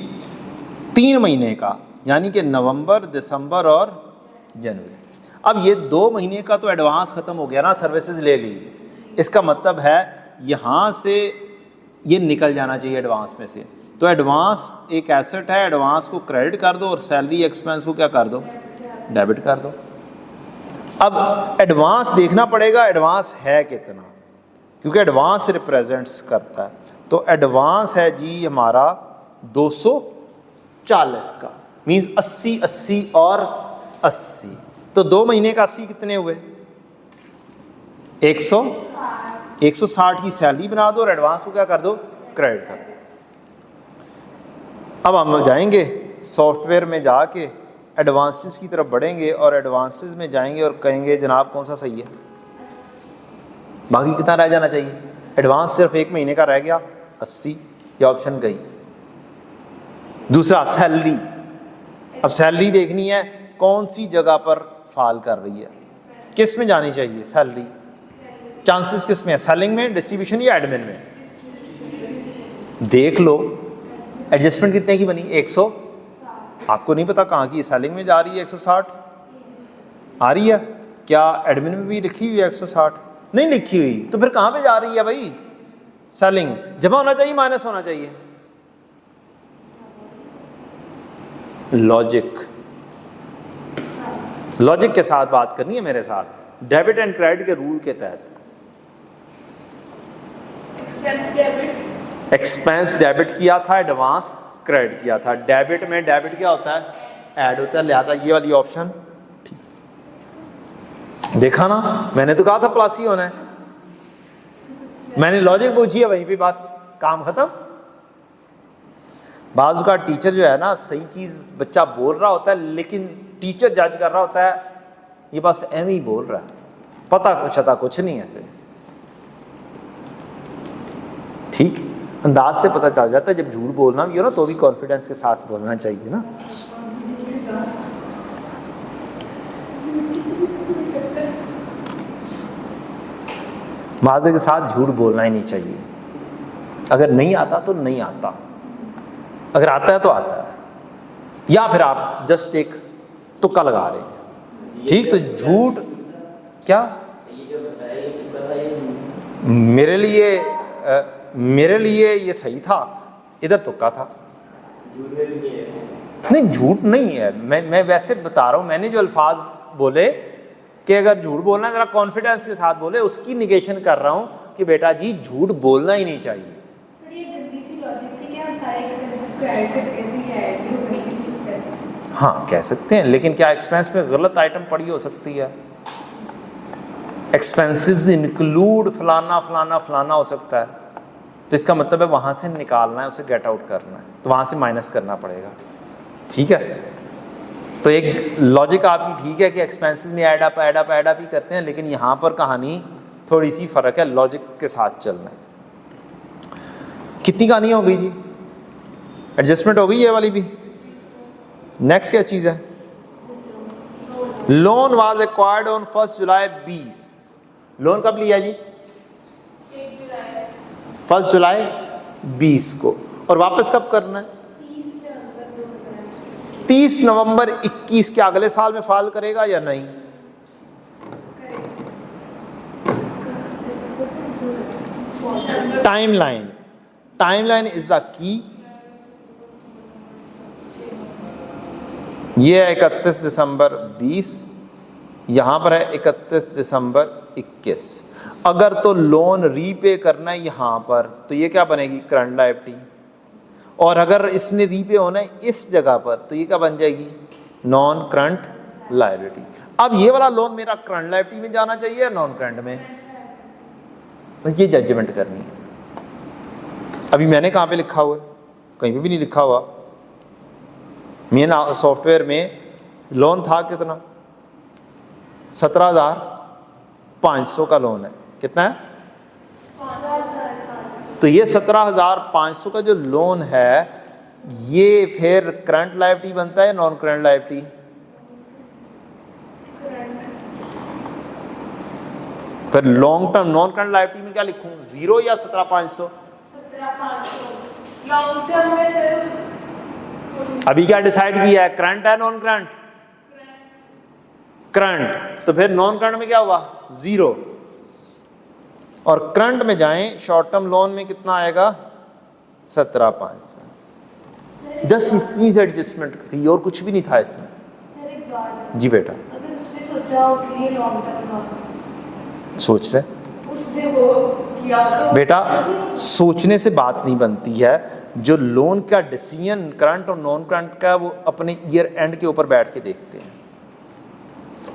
3 महीने का, यानी कि नवंबर, दिसंबर और जनवरी। अब ये 2 महीने का तो एडवांस ख़त्म हो गया ना, सर्विसेज ले ली, इसका मतलब है यहाँ से ये निकल जाना चाहिए एडवांस में से। तो एडवांस एक एसेट है, एडवांस को क्रेडिट कर दो और सैलरी एक्सपेंस को क्या कर दो, डेबिट कर दो। अब एडवांस देखना पड़ेगा एडवांस है कितना, क्योंकि एडवांस रिप्रेजेंट्स करता है। तो एडवांस है जी हमारा 240 का, मीन्स 80 80 और 80। तो 2 महीने का 80 कितने हुए, 160 की सैलरी बना दो और एडवांस को क्या कर दो, क्रेडिट कर दो। अब हम जाएंगे सॉफ्टवेयर में जाके एडवांसेस की तरफ बढ़ेंगे और एडवांसेस में जाएंगे और कहेंगे जनाब कौन सा सही है, बाकी कितना रह जाना चाहिए, एडवांस सिर्फ 1 महीने का रह गया 80, ये ऑप्शन गई। दूसरा सैलरी, अब सैलरी देखनी है कौन सी जगह पर फाल कर रही है, किस में जानी चाहिए सैलरी, चांसेस किस में है, सेलिंग में, डिस्ट्रीब्यूशन या एडमिन में। देख लो एडजस्टमेंट कितने की बनी, 100, आपको नहीं पता कहाँ की, सेलिंग में जा रही है 160 आ रही है, क्या एडमिन में भी लिखी हुई है 160, नहीं लिखी हुई, तो फिर कहाँ पे जा रही है भाई, सेलिंग। जमा होना चाहिए माइनस होना चाहिए, लॉजिक के साथ बात करनी है मेरे साथ, डेबिट एंड क्रेडिट के रूल के तहत। एक्सपेंस डेबिट किया था, एडवांस क्रेडिट किया था। डेबिट में डेबिट क्या होता है, ऐड होता है, लिहाजा ये वाली ऑप्शन ठीक। देखा ना, मैंने तो कहा था प्लस ही होना है, मैंने लॉजिक पूछी है वहीं पे, बस काम खत्म। बाजू का टीचर जो है ना, सही चीज बच्चा बोल रहा होता है लेकिन टीचर जज कर रहा होता है ये बस एम ही बोल रहा है, पता कुछ नहीं ऐसे, ठीक। अंदाज से पता चल जाता है जब झूठ बोलना भी हो ना तो भी कॉन्फिडेंस के साथ बोलना चाहिए ना। माजे के साथ झूठ बोलना ही नहीं चाहिए, अगर नहीं आता तो नहीं आता, अगर आता है तो आता है, या फिर आप जस्ट एक तुक्का लगा रहे हैं, ठीक। तो झूठ क्या, मेरे लिए ये सही था, इधर तुक्का था, नहीं झूठ नहीं है, मैं वैसे बता रहा हूं, मैंने जो अल्फाज बोले कि अगर झूठ बोलना है जरा कॉन्फिडेंस के साथ बोले, उसकी निगेशन कर रहा हूं कि बेटा जी झूठ बोलना ही नहीं चाहिए। हाँ कह सकते हैं, लेकिन क्या एक्सपेंस में गलत आइटम पड़ी हो सकती है, एक्सपेंसेस इंक्लूड फलाना फलाना फलाना हो सकता है, तो इसका मतलब है वहाँ से निकालना है, उसे गेट आउट करना है, तो वहाँ से माइनस करना पड़ेगा, ठीक है। तो एक लॉजिक आपकी ठीक है कि एक्सपेंसेस में ऐड अप ही करते हैं, लेकिन यहाँ पर कहानी थोड़ी सी फ़र्क है, लॉजिक के साथ चलना है। कितनी कहानी हो गई जी, एडजस्टमेंट हो गई ये वाली भी। नेक्स्ट क्या चीज़ है, loan was acquired on 1 July 20, loan कब लिया जी, 1 जुलाई 20 को, और वापस कब करना है, 30 नवंबर 21 के अगले साल में फाइल करेगा या नहीं। टाइमलाइन इज द की, ये है 31 दिसंबर 20, यहाँ पर है 31 दिसंबर 21। अगर तो लोन रीपे करना है यहाँ पर तो ये क्या बनेगी, करंट लायबिलिटी, और अगर इसने रीपे होना है इस जगह पर तो ये क्या बन जाएगी, नॉन करंट लायबिलिटी। अब ये वाला लोन मेरा करंट लायबिलिटी में जाना चाहिए या नॉन करंट में, बस ये जजमेंट करनी है। अभी मैंने कहाँ पे लिखा हुआ है, कहीं पे भी नहीं लिखा हुआ। मेरा सॉफ्टवेयर में लोन था कितना, 17,500 का लोन है। कितना है, तो ये 17,500 का जो लोन है ये फिर करंट लायबिलिटी बनता है नॉन करंट लायबिलिटी, फिर long term non current liability में क्या लिखूं, 0 या 17,500? 17,500 लॉन्ग टर्म में सर अभी क्या डिसाइड किया है, करंट है नॉन करंट, करंट, तो फिर नॉन करंट में क्या हुआ 0, और करंट में जाएं शॉर्ट टर्म लोन में कितना आएगा 17,500। 10 इतनी से एडजस्टमेंट थी और कुछ भी नहीं था इसमें। सर एक बात, जी बेटा, अगर उसने सोचा हो कि ये लॉन्ग टर्म लोन सोच रहे उसने वो किया तो बेटा, सोचने से बात नहीं बनती है। जो लोन का डिसीजन करंट और नॉन करंट का वो अपने ईयर एंड के ऊपर बैठ के देखते हैं।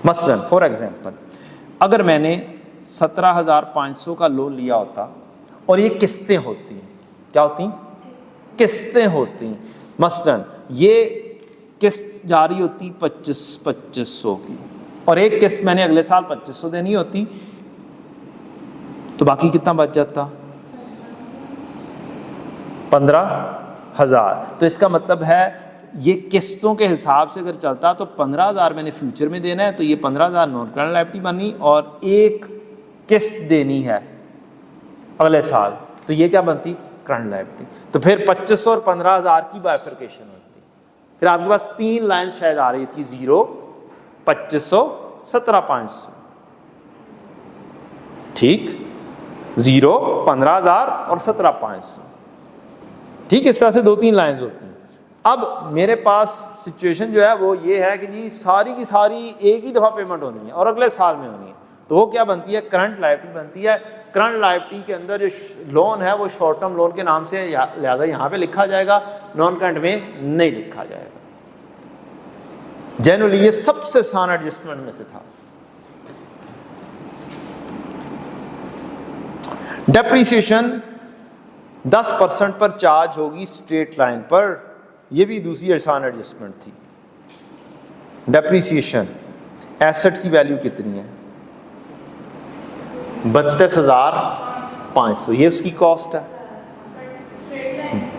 मसलन फॉर एग्जांपल अगर मैंने 17,500 का लोन लिया होता और ये किस्तें होती, क्या होती, किस्तें होती। मसलन ये किस्त जारी होती 2500 की और एक किस्त मैंने अगले साल 2500 देनी होती, तो बाकी कितना बच जाता 15,000। तो इसका मतलब है ये किस्तों के हिसाब से अगर चलता तो 15,000 मैंने फ्यूचर में देना है, तो ये 15,000 नॉन करंट लायबिलिटी बनी और एक किस्त देनी है अगले साल, तो ये क्या बनती करंट लायबिलिटी। तो फिर 2500 और 15,000 की बाइफरकेशन होती। फिर आपके पास 3 लाइन शायद आ रही थी, 0, 2500, 17,500, ठीक, 0, 15,000 और 17,500, ठीक। इस तरह से 2-3 लाइंस होती हैं। अब मेरे पास सिचुएशन जो है वो ये है कि जी सारी की सारी एक ही दफ़ा पेमेंट होनी है और अगले साल में होनी है, तो वो क्या बनती है, करंट लायबिलिटी बनती है। करंट लायबिलिटी के अंदर जो लोन है वो शॉर्ट टर्म लोन के नाम से लिहाजा यहाँ पे लिखा जाएगा, नॉन करंट में नहीं लिखा जाएगा। जनरली ये सबसे आसान एडजस्टमेंट में से था। डेप्रीसिएशन 10% पर चार्ज होगी स्ट्रेट लाइन पर, यह भी दूसरी आसान एडजस्टमेंट थी। डेप्रीसिएशन एसेट की वैल्यू कितनी है, 32,500, ये उसकी कॉस्ट है।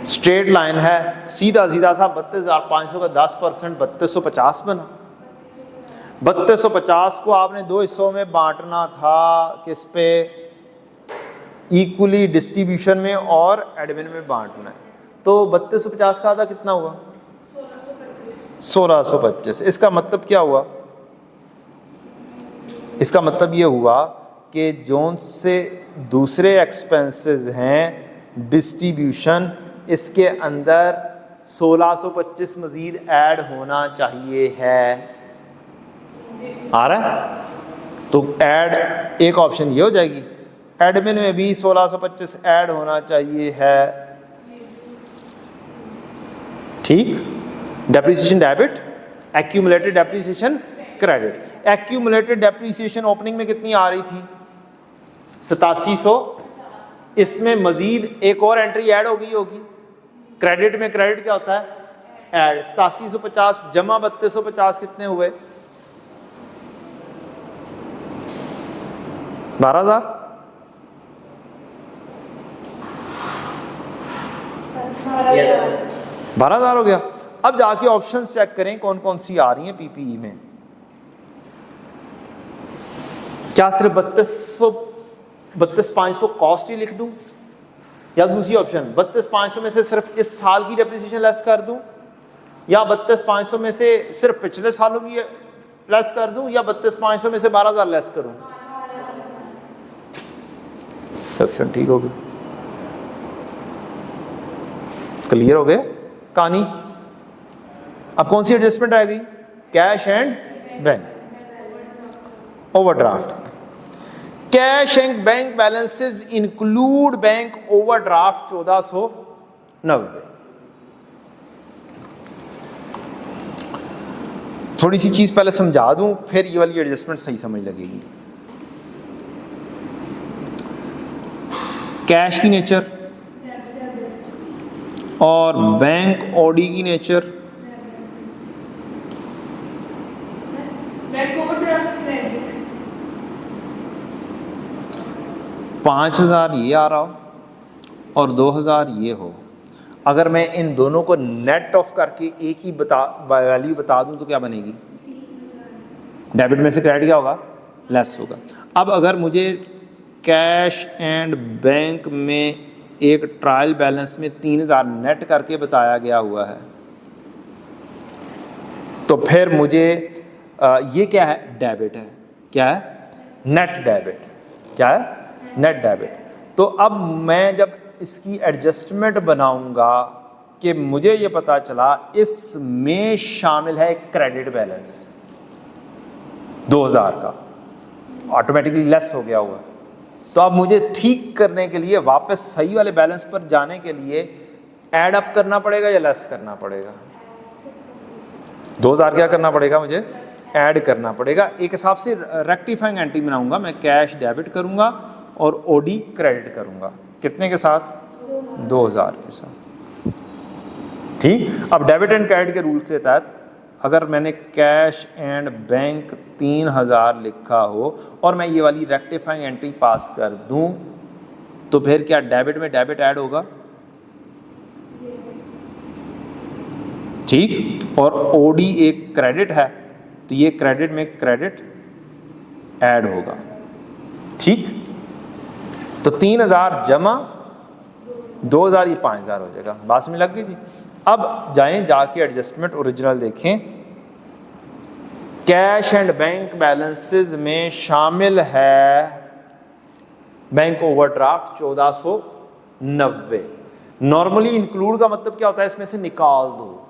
स्ट्रेट लाइन है, सीधा सीधा सा 32,500 का 10% 3250 बना। 3250 को आपने 2 हिस्सों में बांटना था, किस पे, इक्वली डिस्ट्रीब्यूशन में और एडमिन में बांटना है। तो 3250 का आधा कितना हुआ 1625। इसका मतलब क्या हुआ, इसका मतलब ये हुआ कि जोन से दूसरे एक्सपेंसेस हैं डिस्ट्रीब्यूशन, इसके अंदर 1625 मजीद ऐड होना चाहिए है। आ रहा है, तो ऐड एक ऑप्शन ये हो जाएगी, एडमिन में भी 1625 ऐड होना चाहिए है, ठीक। Depreciation debit, accumulated depreciation credit. Accumulated depreciation opening में कितनी आ रही थी 8700, इसमें मजीद एक और एंट्री ऐड हो गई होगी। क्रेडिट में क्रेडिट क्या होता है, ऐड। 8750 जमा 3250 कितने हुए 12,000। 12,000 हो गया। अब जाके ऑप्शन चेक करें कौन कौन सी आ रही हैं पीपीई में। क्या सिर्फ 32,500 कॉस्ट ही लिख दूं, या दूसरी ऑप्शन 32,500 में से सिर्फ इस साल की डेप्रिसिएशन लेस कर दूं, या 32,500 में से सिर्फ पिछले सालों की लेस कर दूं, या 32,500 में से 12,000 लेस करूं। ऑप्शन ठीक हो गई, क्लियर हो गया कहानी। अब कौन सी एडजस्टमेंट रह गई, cash and bank, overdraft. Cash and bank balances include bank overdraft 1490। थोड़ी सी चीज़ पहले समझा दूं, फिर ये वाली एडजस्टमेंट सही समझ लगेगी। कैश की नेचर और बैंक ओडी की नेचर। बैंक ओवरड्राफ्ट क्रेडिट 5,000 ये आ रहा हो और 2,000 ये हो, अगर मैं इन दोनों को नेट ऑफ करके एक ही वैल्यू बता दूं तो क्या बनेगी? डेबिट में से क्रेडिट क्या होगा? लेस होगा। अब अगर मुझे कैश एंड बैंक में एक ट्रायल बैलेंस में 3,000 नेट करके बताया गया हुआ है, तो फिर मुझे ये क्या है? डेबिट है। क्या है? Net debit. क्या है? Net debit. तो अब मैं जब इसकी एडजस्टमेंट बनाऊंगा कि मुझे ये पता चला इसमें शामिल है क्रेडिट बैलेंस 2,000 का, ऑटोमेटिकली लेस हो गया हुआ, तो अब मुझे ठीक करने के लिए वापस सही वाले बैलेंस पर जाने के लिए ऐड अप करना पड़ेगा या लेस करना पड़ेगा? 2,000 क्या करना पड़ेगा? मुझे ऐड करना पड़ेगा। एक हिसाब से रेक्टिफाइंग एंट्री बनाऊंगा, मैं कैश डेबिट करूंगा और ओडी क्रेडिट करूंगा। कितने के साथ? 2,000 के साथ। ठीक। अब डेबिट एंड क्रेडिट के रूल के तहत अगर मैंने कैश एंड बैंक 3,000 लिखा हो और मैं ये वाली रेक्टिफाइंग एंट्री पास कर दूं, तो फिर क्या डेबिट में डेबिट ऐड होगा? ठीक। और ओडी एक क्रेडिट है, तो ये क्रेडिट में क्रेडिट ऐड होगा। ठीक। तो 3,000 जमा 2,000, ये 5,000 हो जाएगा। बात में लग गई थी। अब जाएं, जाके एडजस्टमेंट ओरिजिनल देखें। कैश एंड बैंक बैलेंसेस में शामिल है बैंक ओवरड्राफ्ट 1490। नॉर्मली इंक्लूड का मतलब क्या होता है? इसमें से निकाल दो।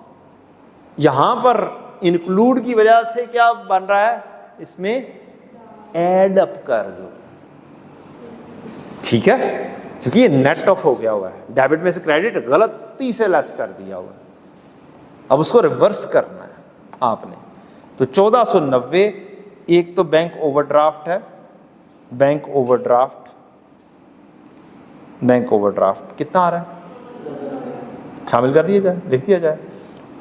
यहां पर इंक्लूड की वजह से क्या बन रहा है? इसमें ऐड अप कर दो। ठीक है, क्योंकि ये नेट ऑफ हो गया हुआ है। डेबिट में से क्रेडिट गलती से लेस कर दिया हुआ है, अब उसको रिवर्स करना है आपने। तो 1490, एक तो बैंक ओवरड्राफ्ट है, बैंक ओवरड्राफ्ट कितना आ रहा है? शामिल कर दिया जाए, लिख दिया जाए।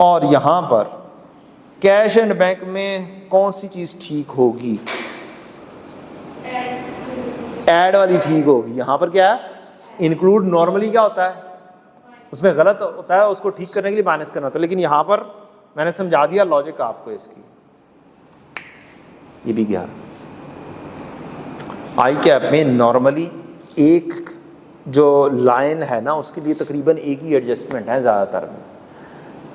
और यहां पर कैश एंड बैंक में कौन सी चीज ठीक होगी? ऐड वाली ठीक होगी। यहां पर क्या है? इंक्लूड नॉर्मली क्या होता है? उसमें गलत होता है, उसको ठीक करने के लिए माइनस करना होता है। लेकिन यहां पर मैंने समझा दिया लॉजिक आपको इसकी। ये भी गया आई कैप में नॉर्मली एक जो लाइन है ना, उसके लिए तकरीबन एक ही एडजस्टमेंट है ज़्यादातर में।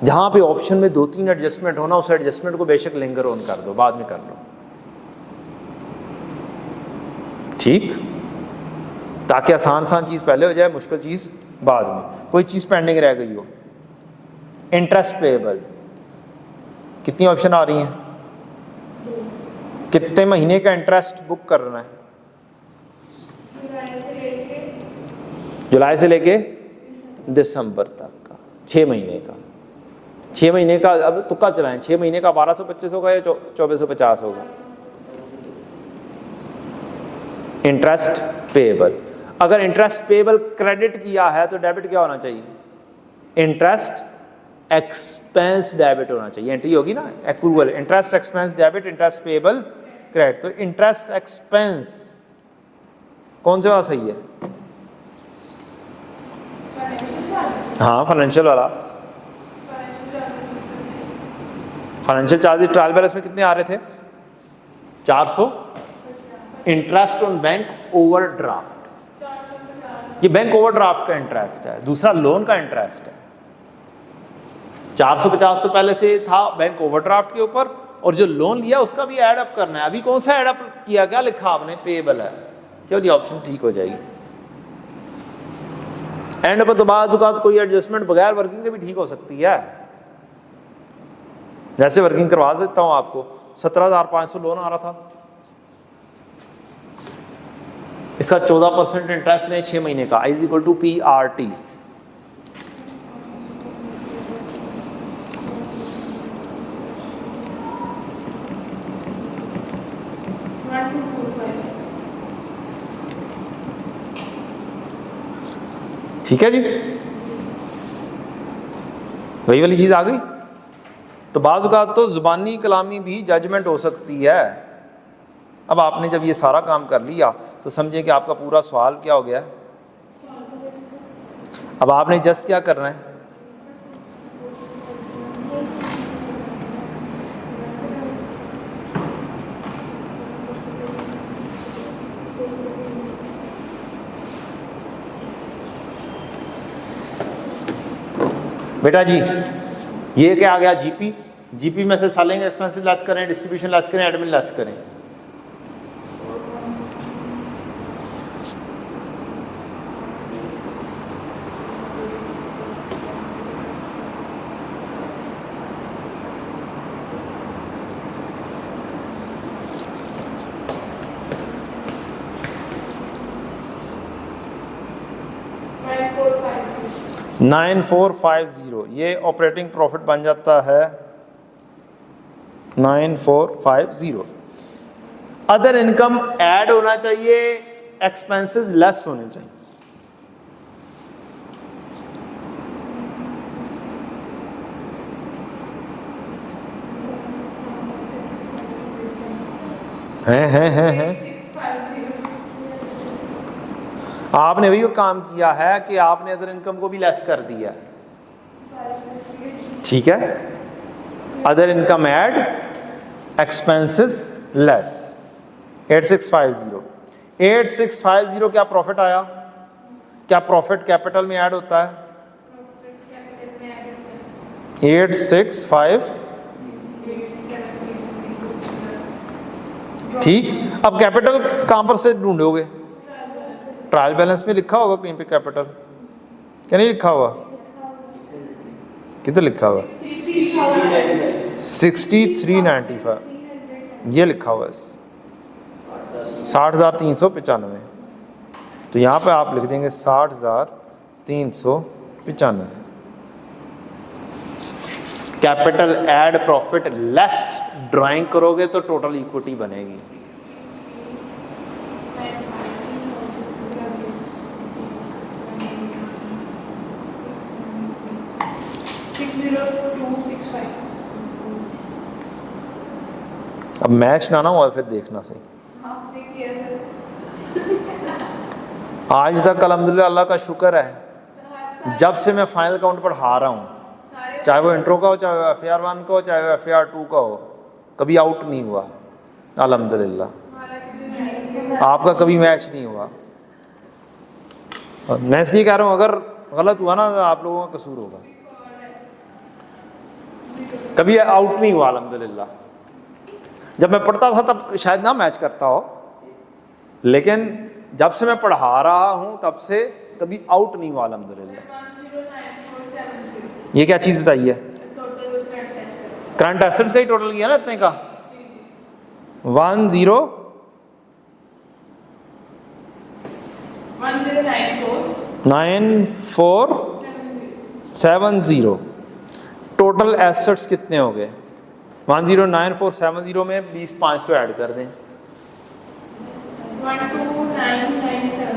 जहाँ पे ऑप्शन में 2-3 एडजस्टमेंट हो ना, उस एडजस्टमेंट को बेशक लिंगर ऑन कर दो, बाद में कर लो। ठीक, ताकि आसान चीज़ पहले हो जाए, मुश्किल चीज़ बाद में। कोई चीज़ पेंडिंग रह गई हो। इंटरेस्ट पेएबल, कितनी ऑप्शन आ रही हैं? कितने महीने का इंटरेस्ट बुक करना है? जुलाई से लेके दिसंबर तक का, 6 महीने का। 6 महीने का अब तुक्का चलाएं, 6 महीने का 1225 होगा या 2450 होगा? Interest payable. अगर इंटरेस्ट पेएबल क्रेडिट किया है तो डेबिट क्या होना चाहिए? इंटरेस्ट एक्सपेंस डेबिट होना चाहिए। एंट्री होगी ना accrual, interest expense debit, interest payable credit. तो इंटरेस्ट एक्सपेंस कौन से वाला सही है? हाँ, फाइनेंशियल वाला। फाइनेंशियल चार्जेस ट्रायल बैलेंस में कितने आ रहे थे? 400। इंटरेस्ट ऑन बैंक ओवरड्राफ्ट, ये बैंक ओवरड्राफ्ट का इंटरेस्ट है, दूसरा लोन का इंटरेस्ट है। 450 तो पहले से था बैंक ओवरड्राफ्ट के ऊपर, और जो लोन लिया उसका भी ऐड अप करना है। अभी कौन सा ऐड अप किया? क्या लिखा आपने? पेएबल है। क्यों? नहीं, ऑप्शन ठीक हो जाएगी। एंड पर तो बाद कोई एडजस्टमेंट बगैर वर्किंग के भी ठीक हो सकती है। जैसे वर्किंग करवा देता हूं आपको, 17,500 लोन आ रहा था, इसका 14% इंटरेस्ट लें 6 महीने का, I = PRT। ठीक है जी, वही वाली चीज़ आ गई। तो बाज़ औक़ात तो ज़ुबानी कलामी भी जजमेंट हो सकती है। अब आपने जब ये सारा काम कर लिया तो समझे कि आपका पूरा सवाल क्या हो गया। अब आपने जस्ट क्या करना है, बेटा जी ये क्या आ गया, जीपी। जीपी में से सेलिंग एक्सपेंसेस लेस करें, डिस्ट्रीब्यूशन लेस करें, एडमिन लेस करें। नाइन 9450 ये ऑपरेटिंग प्रॉफिट बन जाता है 9450। अदर इनकम ऐड होना चाहिए, एक्सपेंसेस लेस होने चाहिए। हैं आपने वही काम किया है कि आपने अदर इनकम को भी लेस कर दिया, ठीक है। Other income add, expenses less. 8650 क्या प्रॉफिट आया? क्या प्रॉफिट कैपिटल में ऐड होता है? 865, ठीक। अब कैपिटल कहां पर से ढूंढोगे? ट्रायल बैलेंस में लिखा होगा कहीं पे कैपिटल, क्या नहीं लिखा हुआ? किधर लिखा हुआ? 6395 ये लिखा हुआ है, 60,395। तो यहाँ पे आप लिख देंगे 60,395। Capital add profit less drawing करोगे तो टोटल इक्विटी बनेगी। अब मैच ना हुआ फिर देखना सही। आज तक अल्हम्दुलिल्लाह अल्लाह का शुक्र है, जब से मैं फाइनल काउंट पढ़ा रहा हूँ, चाहे वो इंट्रो का हो, चाहे वो FAR 1 का हो, चाहे वो FAR 2 का हो, कभी आउट नहीं हुआ अल्हम्दुलिल्लाह। आपका कभी मैच नहीं हुआ। और मैं इसलिए कह रहा हूँ अगर गलत हुआ ना तो आप लोगों का कसूर होगा। कभी आउट नहीं हुआ अल्हम्दुलिल्लाह। जब मैं पढ़ता था तब शायद ना मैच करता हो, लेकिन जब से मैं पढ़ा रहा हूँ तब से कभी आउट नहीं हुआ अल्हम्दुलिल्लाह। ये क्या चीज़ बताई है? करंट एसेट्स का ही टोटल किया ना इतने का, 109470। टोटल एसेट्स कितने हो गए? 109470 में 20,500 ऐड कर दें,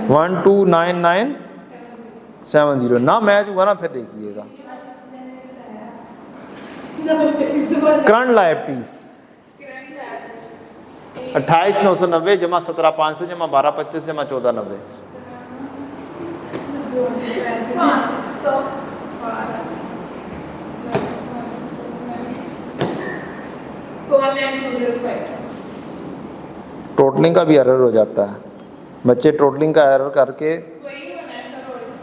129970। ना मैच हुआ ना फिर देखिएगा। करंट लायबिलिटीज 28,990 जमा 17,500 जमा 12,25 जमा 14,90। टोटलिंग का भी एरर हो जाता है, बच्चे टोटलिंग का एरर करके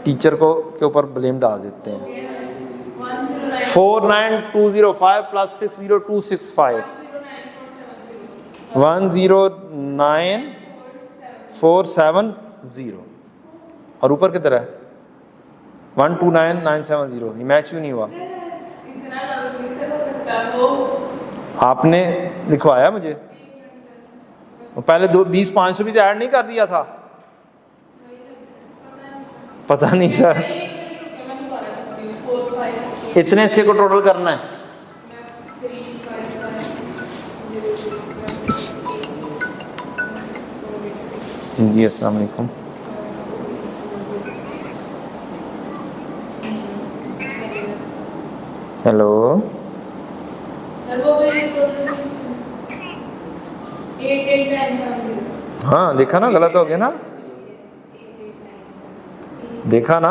टीचर को के ऊपर ब्लेम डाल देते हैं। 49205 प्लस 60265 109470 और ऊपर किधर है 129970। ये मैच क्यों नहीं हुआ? आपने लिखवाया मुझे, पहले 20,500 भी तो ऐड नहीं कर दिया था। पता नहीं सर, इतने से को टोटल करना है। जी अस्सलाम वालेकुम। हेलो, सर वो भी 8897 हाँ देखा ना, गलत हो गया ना, देखा ना।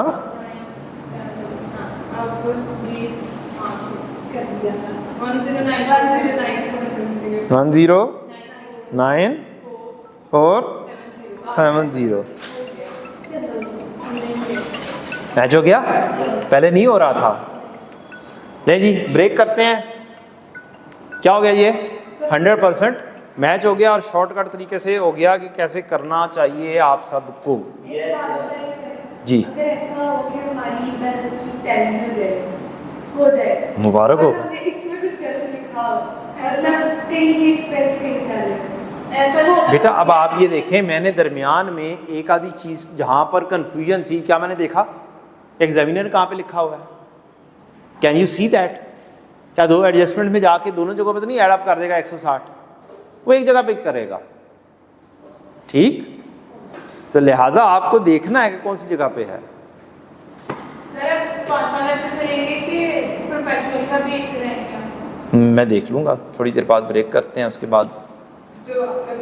आपको 20 कर दिया था 109,470 मैच हो गया, पहले नहीं हो रहा था। ले जी ब्रेक करते हैं। क्या हो गया ये 100% मैच हो गया और शॉर्टकट तरीके से हो गया कि कैसे करना चाहिए आप सबको। एक बात बताइए सर, जी अगर ऐसा हो कि हमारी बैलेंस शीट टैली हो जाए मुबारक हो। और हमने इसमें कुछ गलत लिखा हो, मतलब कहीं के एक्सपेंस कहीं डाले, ऐसा वो बेटा अब आप ये देखें, मैंने दरमियान में एक आधी चीज जहां पर कंफ्यूजन थी, क्या मैंने देखा एग्जामिनर कहाँ पे लिखा हुआ है, कैन यू सी दैट? क्या दो एडजस्टमेंट में जाके दोनों जगहों पे तो नहीं ऐड अप कर देगा 160, वो एक जगह पे करेगा, ठीक? तो लिहाजा आपको देखना है कि कौन सी जगह पे है। सर अब 5 वाला पे चलेंगे कि प्रोफेशनल का भी एक रहेगा मैं देख लूंगा, थोड़ी देर बाद ब्रेक करते हैं, उसके बाद जो आपका